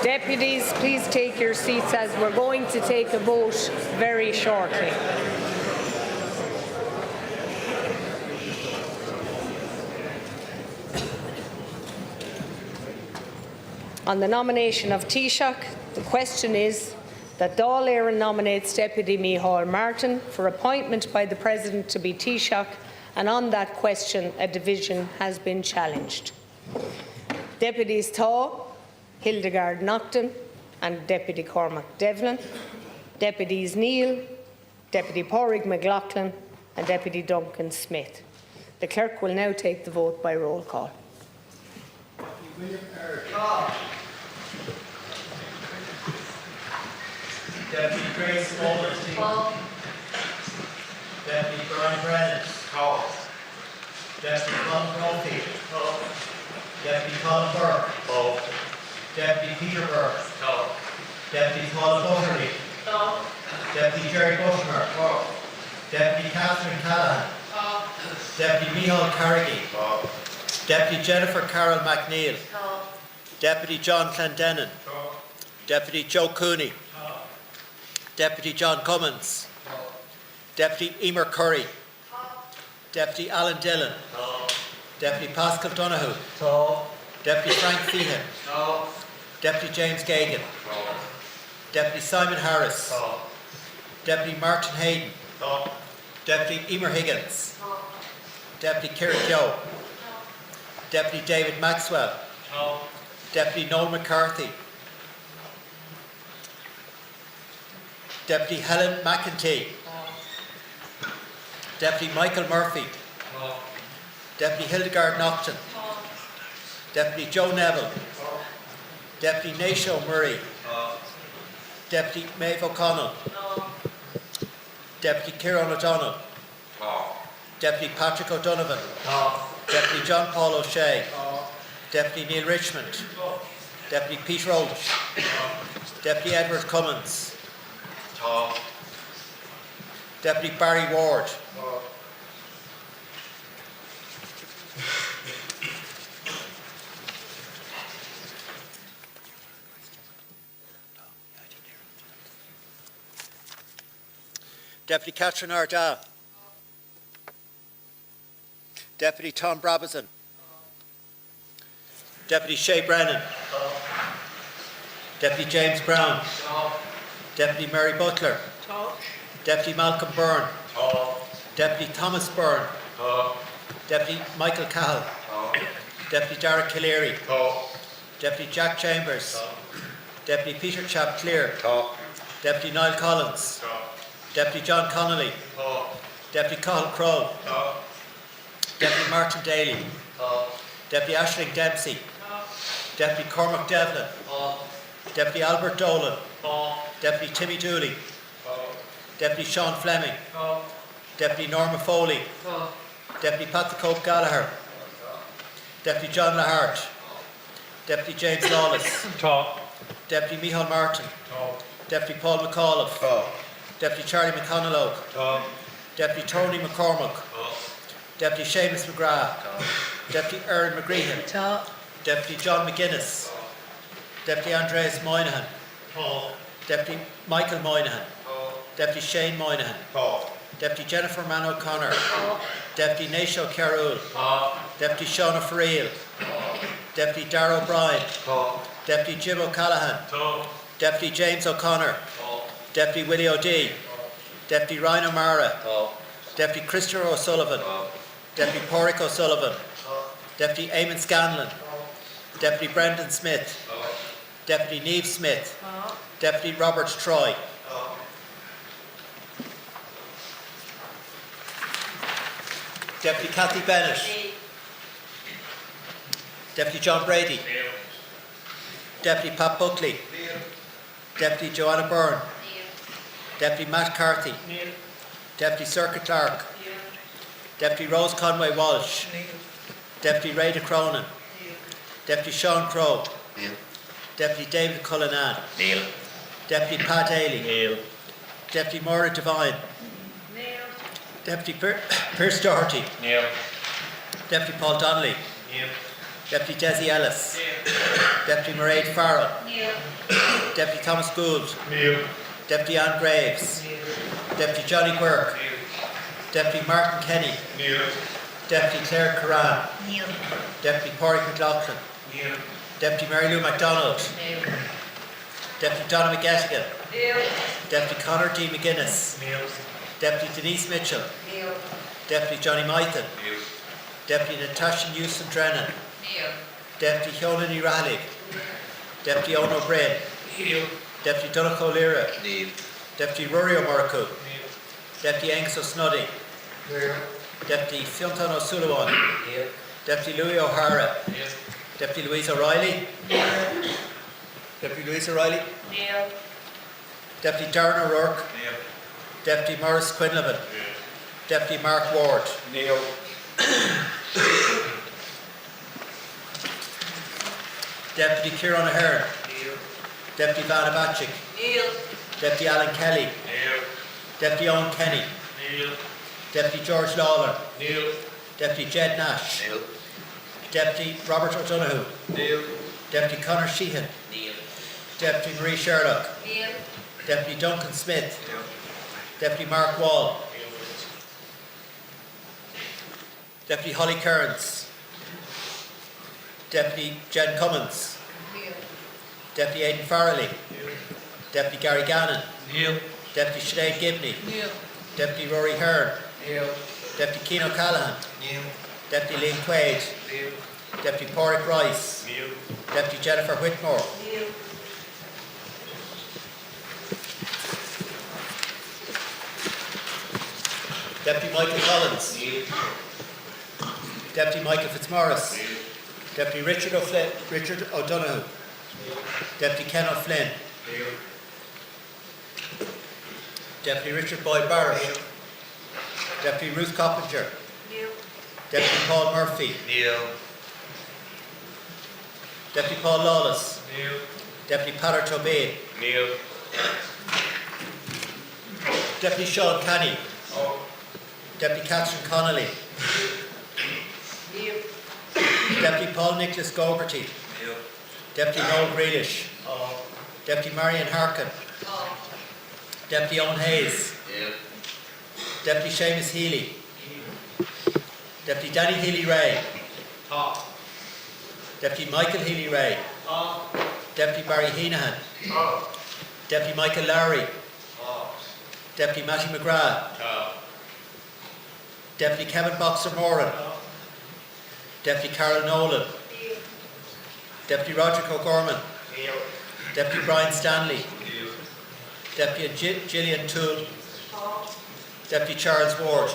Deputies, please take your seats as we're going to take a vote very shortly. On the nomination of Taoiseach, the question is that Dáil Éireann nominates Deputy Micheál Martin for appointment by the President to be Taoiseach, and on that question a division has been challenged. Deputies Tá, Hildegard Naughton and Deputy Cormac Devlin, Deputies Neil, Deputy Pádraig McLaughlin and Deputy Duncan Smith. The Clerk will now take the vote by roll call. Deputy Grace Overton. Deputy Brian Brennan. Deputy Colin Brophy. Deputy Colin Burke. Deputy Peter Burke. Deputy Paul Butterly. Deputy Jerry Bushmer. Deputy Catherine Callahan. Deputy Micheál Carrigy. Deputy Jennifer Carroll McNeil. Deputy John Clendenin. Deputy Joe Cooney. Deputy John Cummins. Deputy Emer Curry. Deputy Alan Dillon. Deputy Pascal Donoghue. Deputy Frank Feehan. Deputy James Gagan. Deputy Simon Harris. Deputy Martin Hayden. Deputy Emer Higgins. Deputy Kieran Keogh. Deputy David Maxwell. Deputy Noel McCarthy. Deputy Helen McEntee. Deputy Michael Murphy. Deputy Hildegard Naughton. Deputy Joe Neville. Deputy Naisho Murray. Deputy Maeve O'Connell. Deputy Kieran O'Donnell. Deputy Patrick O'Donovan. Deputy John Paul O'Shea. Deputy Neil Richmond. Deputy Pete Roach. Deputy Edward Cummins. Deputy Barry Ward. Deputy Catherine Ardagh. Deputy Tom Brabazon. Deputy Shay Brennan. Deputy James Brown. Deputy Mary Butler. Deputy Malcolm Byrne. Deputy Thomas Byrne. Deputy Michael Cahill. Deputy Derek Killeary. Deputy Jack Chambers. Deputy Peter Chapclear. Deputy Niall Collins. Deputy John Connolly. Deputy Cathal Crowe. Deputy Martin Daly. Deputy Aisling Dempsey. Deputy Cormac Devlin. Deputy Albert Dolan. Deputy Timmy Dooley. Deputy Sean Fleming. Deputy Norma Foley. Deputy Pat the Cope Gallagher. Deputy John Lahart. Deputy James Lawless. Deputy Micheál Martin. Deputy Paul McAuliffe. Deputy Charlie McConnell. Deputy Tony McCormack. Deputy Seamus McGrath. Deputy Erin McGreehan. Deputy John McGuinness. Deputy Andreas Moynihan. Deputy Michael Moynihan. Deputy Shane Moynihan. Deputy Jennifer Mann O'Connor. Deputy Naisho Carroll. Deputy Shauna Farrell. Deputy Darragh O'Brien. Deputy Jim O'Callaghan. Deputy James O'Connor. Deputy Willie O'Dea. Deputy Ryan O'Mara. Deputy Christopher O'Sullivan. Deputy Pádraig O'Sullivan. Deputy Eamon Scanlon. Deputy Brendan Smith. Deputy Niamh Smith. Deputy Robert Troy. Deputy Cathy Bennett. Deputy John Brady. Deputy Pat Buckley. Deputy Joanna Byrne. Deputy Matt Carthy. Deputy Circuit Clark. Deputy Rose Conway Walsh. Deputy Ray de Cronin. Deputy Sean Crowe. Deputy David Cullinan. Deputy Pat Daly. Deputy Maura Devine. Deputy Pierce Doherty. Deputy Paul Donnelly. Deputy Desi Ellis. Deputy Mairead Farrell. Deputy Thomas Gould. Deputy Anne Graves. Deputy Johnny Quirk. Deputy Martin Kenny. Deputy Claire Curran. Deputy Pádraig McLaughlin. Deputy Mary Lou MacDonald. Deputy Donna McGettigan. Deputy Conor D. McGuinness. Deputy Denise Mitchell. Deputy Johnny Mythen. Deputy Natasha Newson Drennan. Deputy Hionan Ralig. Deputy Owen O'Brien. Deputy Donnacha O'Leary. Deputy Rory O'Murcu. Deputy Angus O'Snuddy. Deputy Fiontan O'Sullivan. Deputy Louis O'Hara. Deputy Louise O'Reilly. Deputy Louise O'Reilly. Deputy Darren O'Rourke. Deputy Maurice Quinlivan. Deputy Mark Ward. Deputy Kieran Ahern. Deputy Vanna Batchik. Deputy Alan Kelly. Deputy Owen Kenny. Deputy George Lawler. Deputy Jed Nash. Deputy Robert O'Donoghue. Deputy Conor Sheehan. Deputy Marie Sherlock. Deputy Duncan Smith. Deputy Mark Wall. Deputy Holly Kearns. Deputy Jen Cummins. Deputy Aidan Farrelly. Deputy Gary Gannon. Deputy Sinead Gibney. Deputy Rory Hearn. Deputy Keane O'Callaghan. Deputy Liam Quaid. Deputy Pádraig Rice. Deputy Jennifer Whitmore. Deputy Michael Collins. Deputy Michael Fitzmaurice. Deputy Richard O'Donoghue. Deputy Ken O'Flynn. Deputy Richard Boyd Barrett. Deputy Ruth Coppinger. Deputy Paul Murphy. Deputy Paul Lawless. Deputy Peadar Tobey. Deputy Sean Canny. Deputy Catherine Connolly. Deputy Paul Nicholas Gogarty. Deputy Noel Grealish. Deputy Marion Harkin. Deputy Owen Hayes. Deputy Seamus Healy. Deputy Danny Healy-Ray. Deputy Michael Healy-Ray. Deputy Barry Heenahan. Deputy Michael Lowry. Deputy Matty McGrath. Deputy Kevin Boxer-Moran. Deputy Carol Nolan. Deputy Roger O'Gorman. Deputy Brian Stanley. Deputy Gillian Toole. Deputy Charles Ward.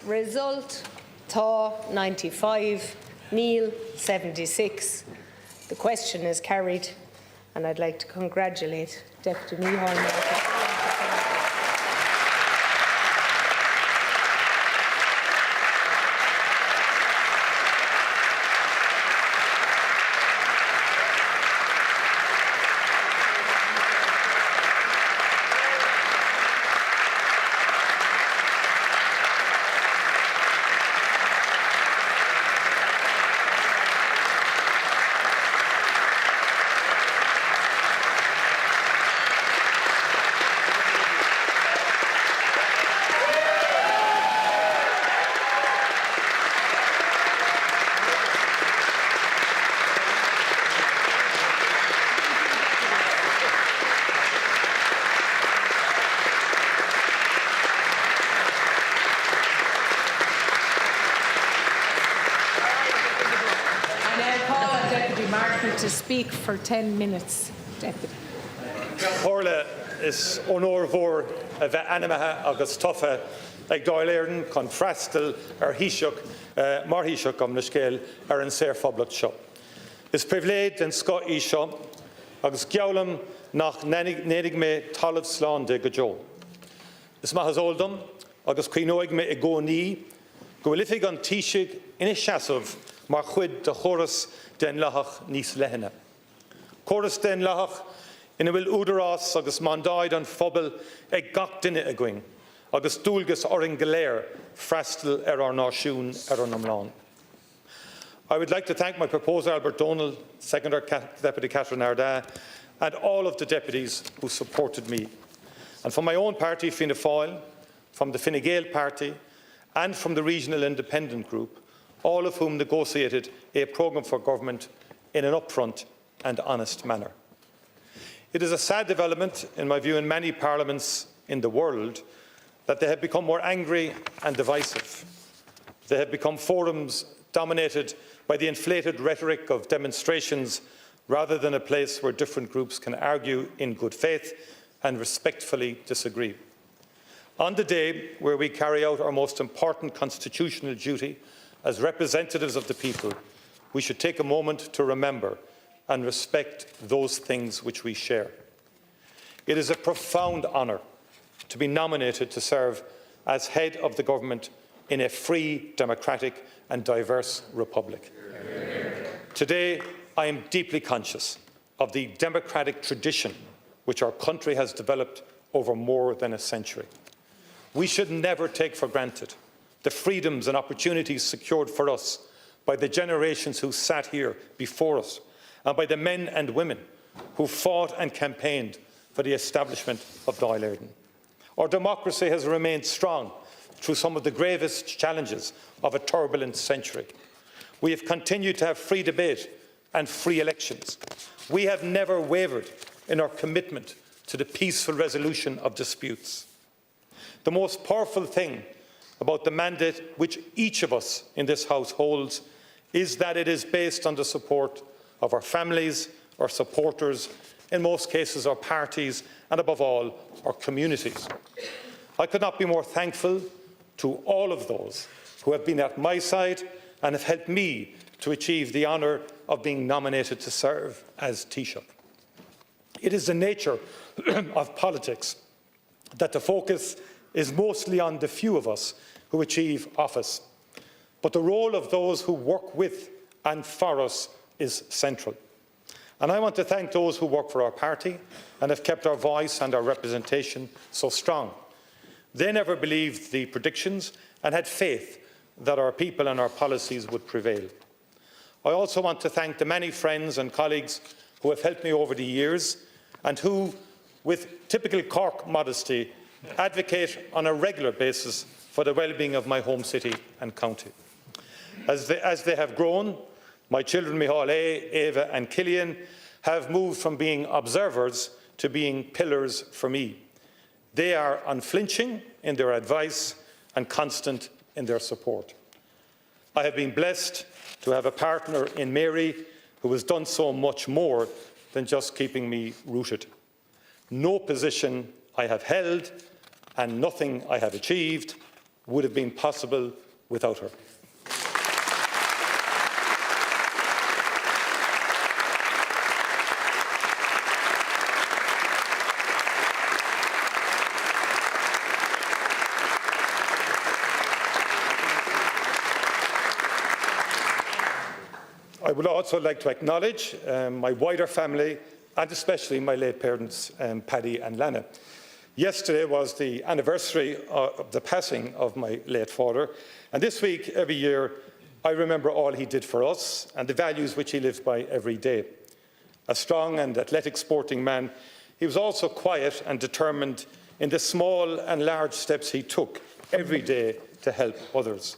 Result, Tá 95, Neil 76. The question is carried, and I'd like to congratulate Deputy Micheál Martin. To speak for 10 minutes, Deputy. Orla is onóir mhór a bheith animathe agus tofa ag Dáil Éireann chun freastal ar Taoiseach mar Taoiseach am na scéal ar an saor phoblacht seo. Is privléid den Scoí seo agus geabhlam nach nénig mé talamh slán de go deo. Is maithas óldam agus cuinóig mé I gcónaí go bhfuil ifig an Taoiseach ina seasamh mar chuid de chóras den lethach níos leithine. Chóras den lethach ina bhfuil údarás agus mandáid an phobal ag gach duine a going, agus dúlgus oring goléir freastal ar our náisiún ar an Amlán. I would like to thank my proposer Albert Donald, Seconder Deputy Catherine Ardagh, and all of the deputies who supported me. And from my own party, Fianna Fáil, from the Fine Gael party, and from the Regional Independent Group, all of whom negotiated a programme for government in an upfront and honest manner. It is a sad development, in my view, in many parliaments in the world, that they have become more angry and divisive. They have become forums dominated by the inflated rhetoric of demonstrations rather than a place where different groups can argue in good faith and respectfully disagree. On the day where we carry out our most important constitutional duty as representatives of the people, we should take a moment to remember and respect those things which we share. It is a profound honour to be nominated to serve as head of the government in a free, democratic and diverse republic. Today, I am deeply conscious of the democratic tradition which our country has developed over more than a century. We should never take for granted the freedoms and opportunities secured for us by the generations who sat here before us and by the men and women who fought and campaigned for the establishment of Dáil Éireann. Our democracy has remained strong through some of the gravest challenges of a turbulent century. We have continued to have free debate and free elections. We have never wavered in our commitment to the peaceful resolution of disputes. The most powerful thing about the mandate which each of us in this House holds is that it is based on the support of our families, our supporters, in most cases our parties, and above all, our communities. I could not be more thankful to all of those who have been at my side and have helped me to achieve the honour of being nominated to serve as Taoiseach. It is the nature of politics that the focus is mostly on the few of us who achieve office. But the role of those who work with and for us is central. And I want to thank those who work for our party and have kept our voice and our representation so strong. They never believed the predictions and had faith that our people and our policies would prevail. I also want to thank the many friends and colleagues who have helped me over the years and who, with typical Cork modesty, advocate on a regular basis for the well-being of my home city and county. As they have grown, my children Micheál, Eva and Cillian have moved from being observers to being pillars for me. They are unflinching in their advice and constant in their support. I have been blessed to have a partner in Mary who has done so much more than just keeping me rooted. No position I have held and nothing I have achieved would have been possible without her. I would also like to acknowledge my wider family and especially my late parents, Paddy and Lana. Yesterday was the anniversary of the passing of my late father, and this week, every year, I remember all he did for us and the values which he lived by every day. A strong and athletic sporting man, he was also quiet and determined in the small and large steps he took every day to help others.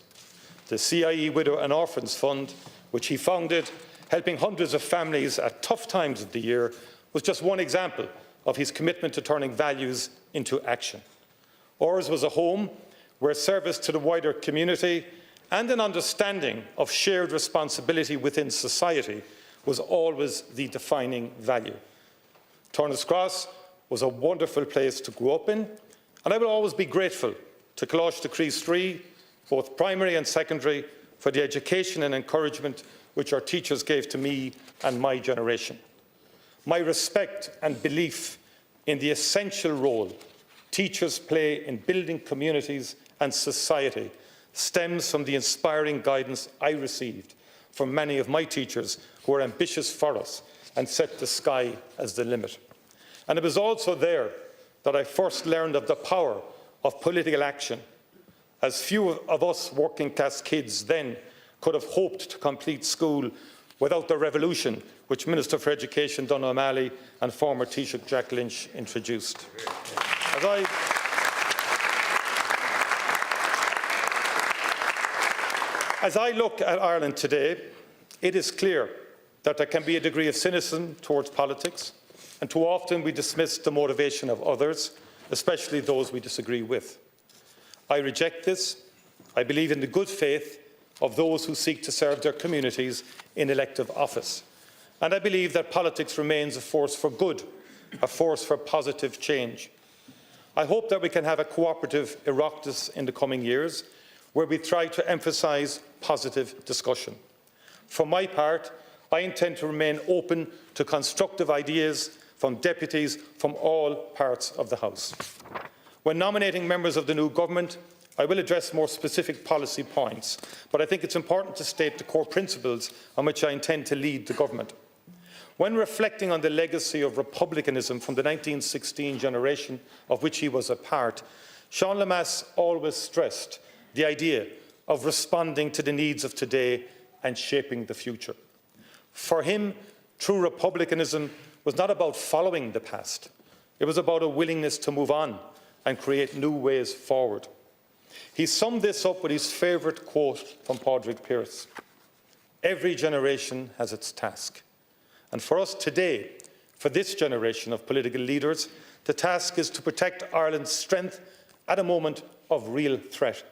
The CIE Widow and Orphans Fund, which he founded, helping hundreds of families at tough times of the year, was just one example of his commitment to turning values into action. Ours was a home where service to the wider community and an understanding of shared responsibility within society was always the defining value. Turner's Cross was a wonderful place to grow up in, and I will always be grateful to Coláiste Crease 3, both primary and secondary, for the education and encouragement which our teachers gave to me and my generation. My respect and belief in the essential role teachers play in building communities and society stems from the inspiring guidance I received from many of my teachers who were ambitious for us and set the sky as the limit. And it was also there that I first learned of the power of political action, as few of us working class kids then could have hoped to complete school without the revolution which Minister for Education Donogh O'Malley and former Taoiseach Jack Lynch introduced. As I look at Ireland today, it is clear that there can be a degree of cynicism towards politics, and too often we dismiss the motivation of others, especially those we disagree with. I reject this. I believe in the good faith of those who seek to serve their communities in elective office. And I believe that politics remains a force for good, a force for positive change. I hope that we can have a cooperative Oireachtas in the coming years, where we try to emphasise positive discussion. For my part, I intend to remain open to constructive ideas from deputies from all parts of the House. When nominating members of the new government, I will address more specific policy points, but I think it's important to state the core principles on which I intend to lead the government. When reflecting on the legacy of republicanism from the 1916 generation of which he was a part, Sean Lemass always stressed the idea of responding to the needs of today and shaping the future. For him, true republicanism was not about following the past. It was about a willingness to move on and create new ways forward. He summed this up with his favourite quote from Padraig Pearse: "Every generation has its task." And for us today, for this generation of political leaders, the task is to protect Ireland's strength at a moment of real threat,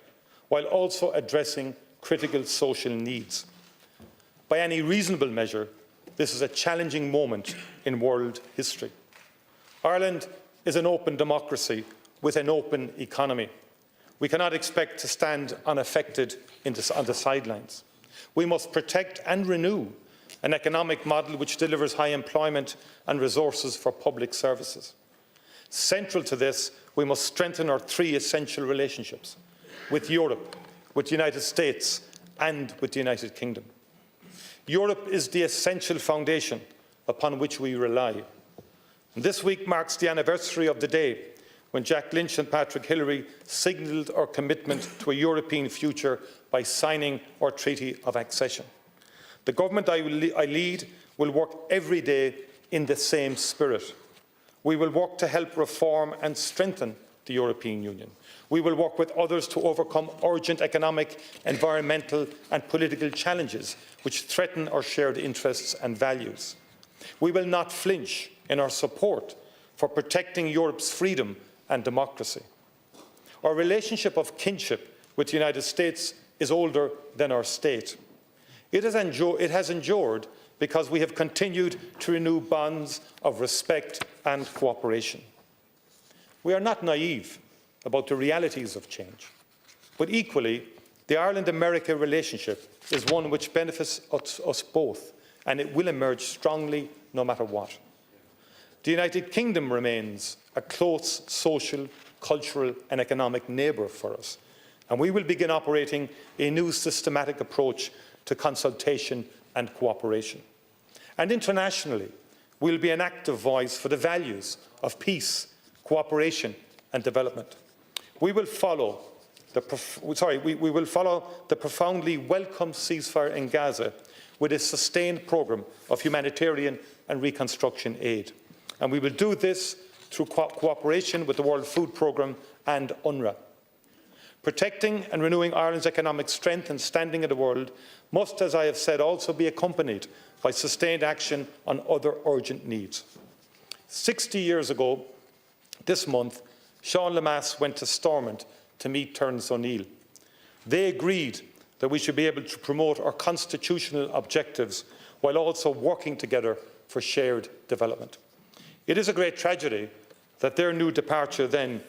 while also addressing critical social needs. By any reasonable measure, this is a challenging moment in world history. Ireland is an open democracy with an open economy. We cannot expect to stand unaffected on the sidelines. We must protect and renew an economic model which delivers high employment and resources for public services. Central to this, we must strengthen our three essential relationships with Europe, with the United States and with the United Kingdom. Europe is the essential foundation upon which we rely. And this week marks the anniversary of the day when Jack Lynch and Patrick Hillery signalled our commitment to a European future by signing our Treaty of Accession. The government I lead will work every day in the same spirit. We will work to help reform and strengthen the European Union. We will work with others to overcome urgent economic, environmental and political challenges which threaten our shared interests and values. We will not flinch in our support for protecting Europe's freedom and democracy. Our relationship of kinship with the United States is older than our state. It has endured because we have continued to renew bonds of respect and cooperation. We are not naive about the realities of change. But equally, the Ireland-America relationship is one which benefits us both, and it will emerge strongly no matter what. The United Kingdom remains a close social, cultural and economic neighbour for us, and we will begin operating a new systematic approach to consultation and cooperation. And internationally, we will be an active voice for the values of peace, cooperation and development. We will follow the profoundly welcome ceasefire in Gaza with a sustained programme of humanitarian and reconstruction aid. And we will do this through cooperation with the World Food Programme and UNRWA. Protecting and renewing Ireland's economic strength and standing in the world must, as I have said, also be accompanied by sustained action on other urgent needs. 60 years ago, this month, Sean Lemass went to Stormont to meet Terence O'Neill. They agreed that we should be able to promote our constitutional objectives while also working together for shared development. It is a great tragedy that their new departure then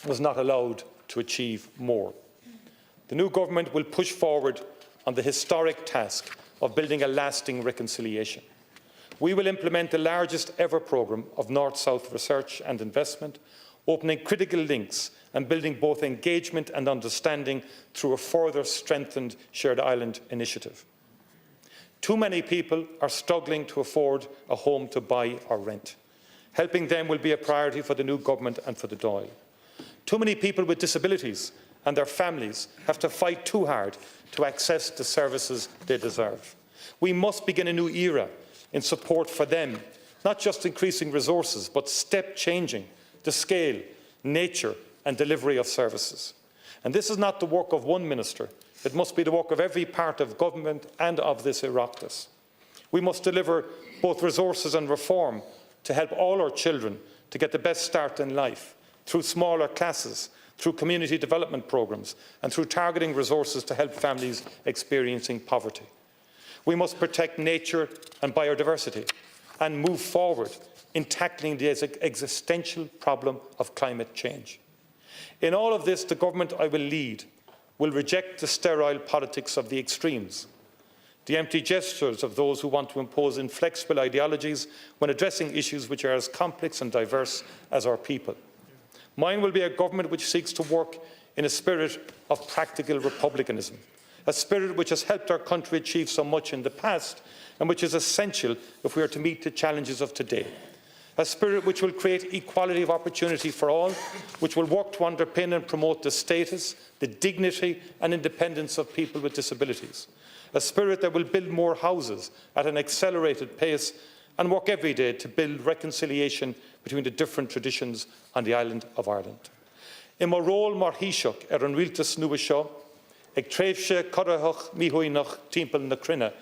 was not allowed to achieve more. The new government will push forward on the historic task of building a lasting reconciliation. We will implement the largest ever programme of North-South research and investment, opening critical links and building both engagement and understanding through a further strengthened Shared Island initiative. Too many people are struggling to afford a home to buy or rent. Helping them will be a priority for the new government and for the Dáil. Too many people with disabilities and their families have to fight too hard to access the services they deserve. We must begin a new era in support for them, not just increasing resources, but step-changing the scale, nature and delivery of services. And this is not the work of one minister. It must be the work of every part of government and of this Oireachtas. We must deliver both resources and reform to help all our children to get the best start in life, through smaller classes, through community development programmes and through targeting resources to help families experiencing poverty. We must protect nature and biodiversity and move forward in tackling the existential problem of climate change. In all of this, the government I will lead will reject the sterile politics of the extremes, the empty gestures of those who want to impose inflexible ideologies when addressing issues which are as complex and diverse as our people. Mine will be a government which seeks to work in a spirit of practical republicanism, a spirit which has helped our country achieve so much in the past and which is essential if we are to meet the challenges of today. A spirit which will create equality of opportunity for all, which will work to underpin and promote the status, the dignity and independence of people with disabilities. A spirit that will build more houses at an accelerated pace and work every day to build reconciliation between the different traditions on the island of Ireland. In my role mar Taoiseach an rialtas nua seo, ag tréimhse codathach míhuainach timpeall na Crinne,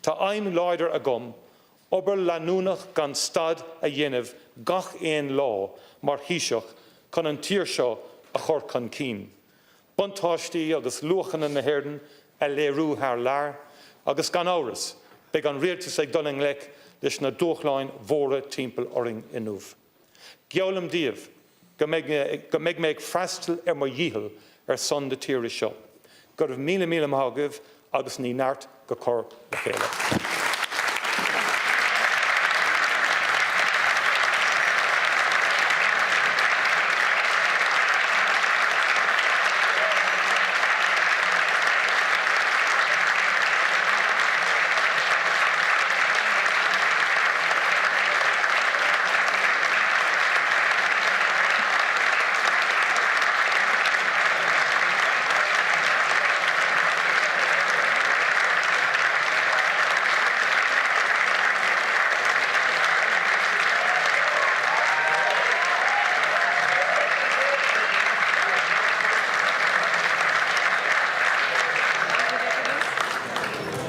tá aim láidir agam, obair leanúnach gan stad a dhéanamh gach éon lá mar Taoiseach chun an tír seo a chur chun cín. Buntáistí agus luachan na hÉirden a léirú thar lear, agus gan áras, beag an rialtas ag dul an lech leis na dúchláin mhóra timpeall oring inúmh. Geollam díobh go mbeidh méid freastal mar dhíthal son de tíre seo. Go raibh míle mágah agus ní neart go cur le chéile.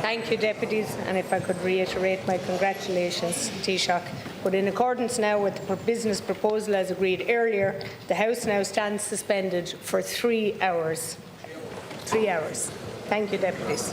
Thank you, Deputies, and if I could reiterate my congratulations, Taoiseach. But in accordance now with the business proposal as agreed earlier, the House now stands suspended for 3 hours. 3 hours. Thank you, Deputies.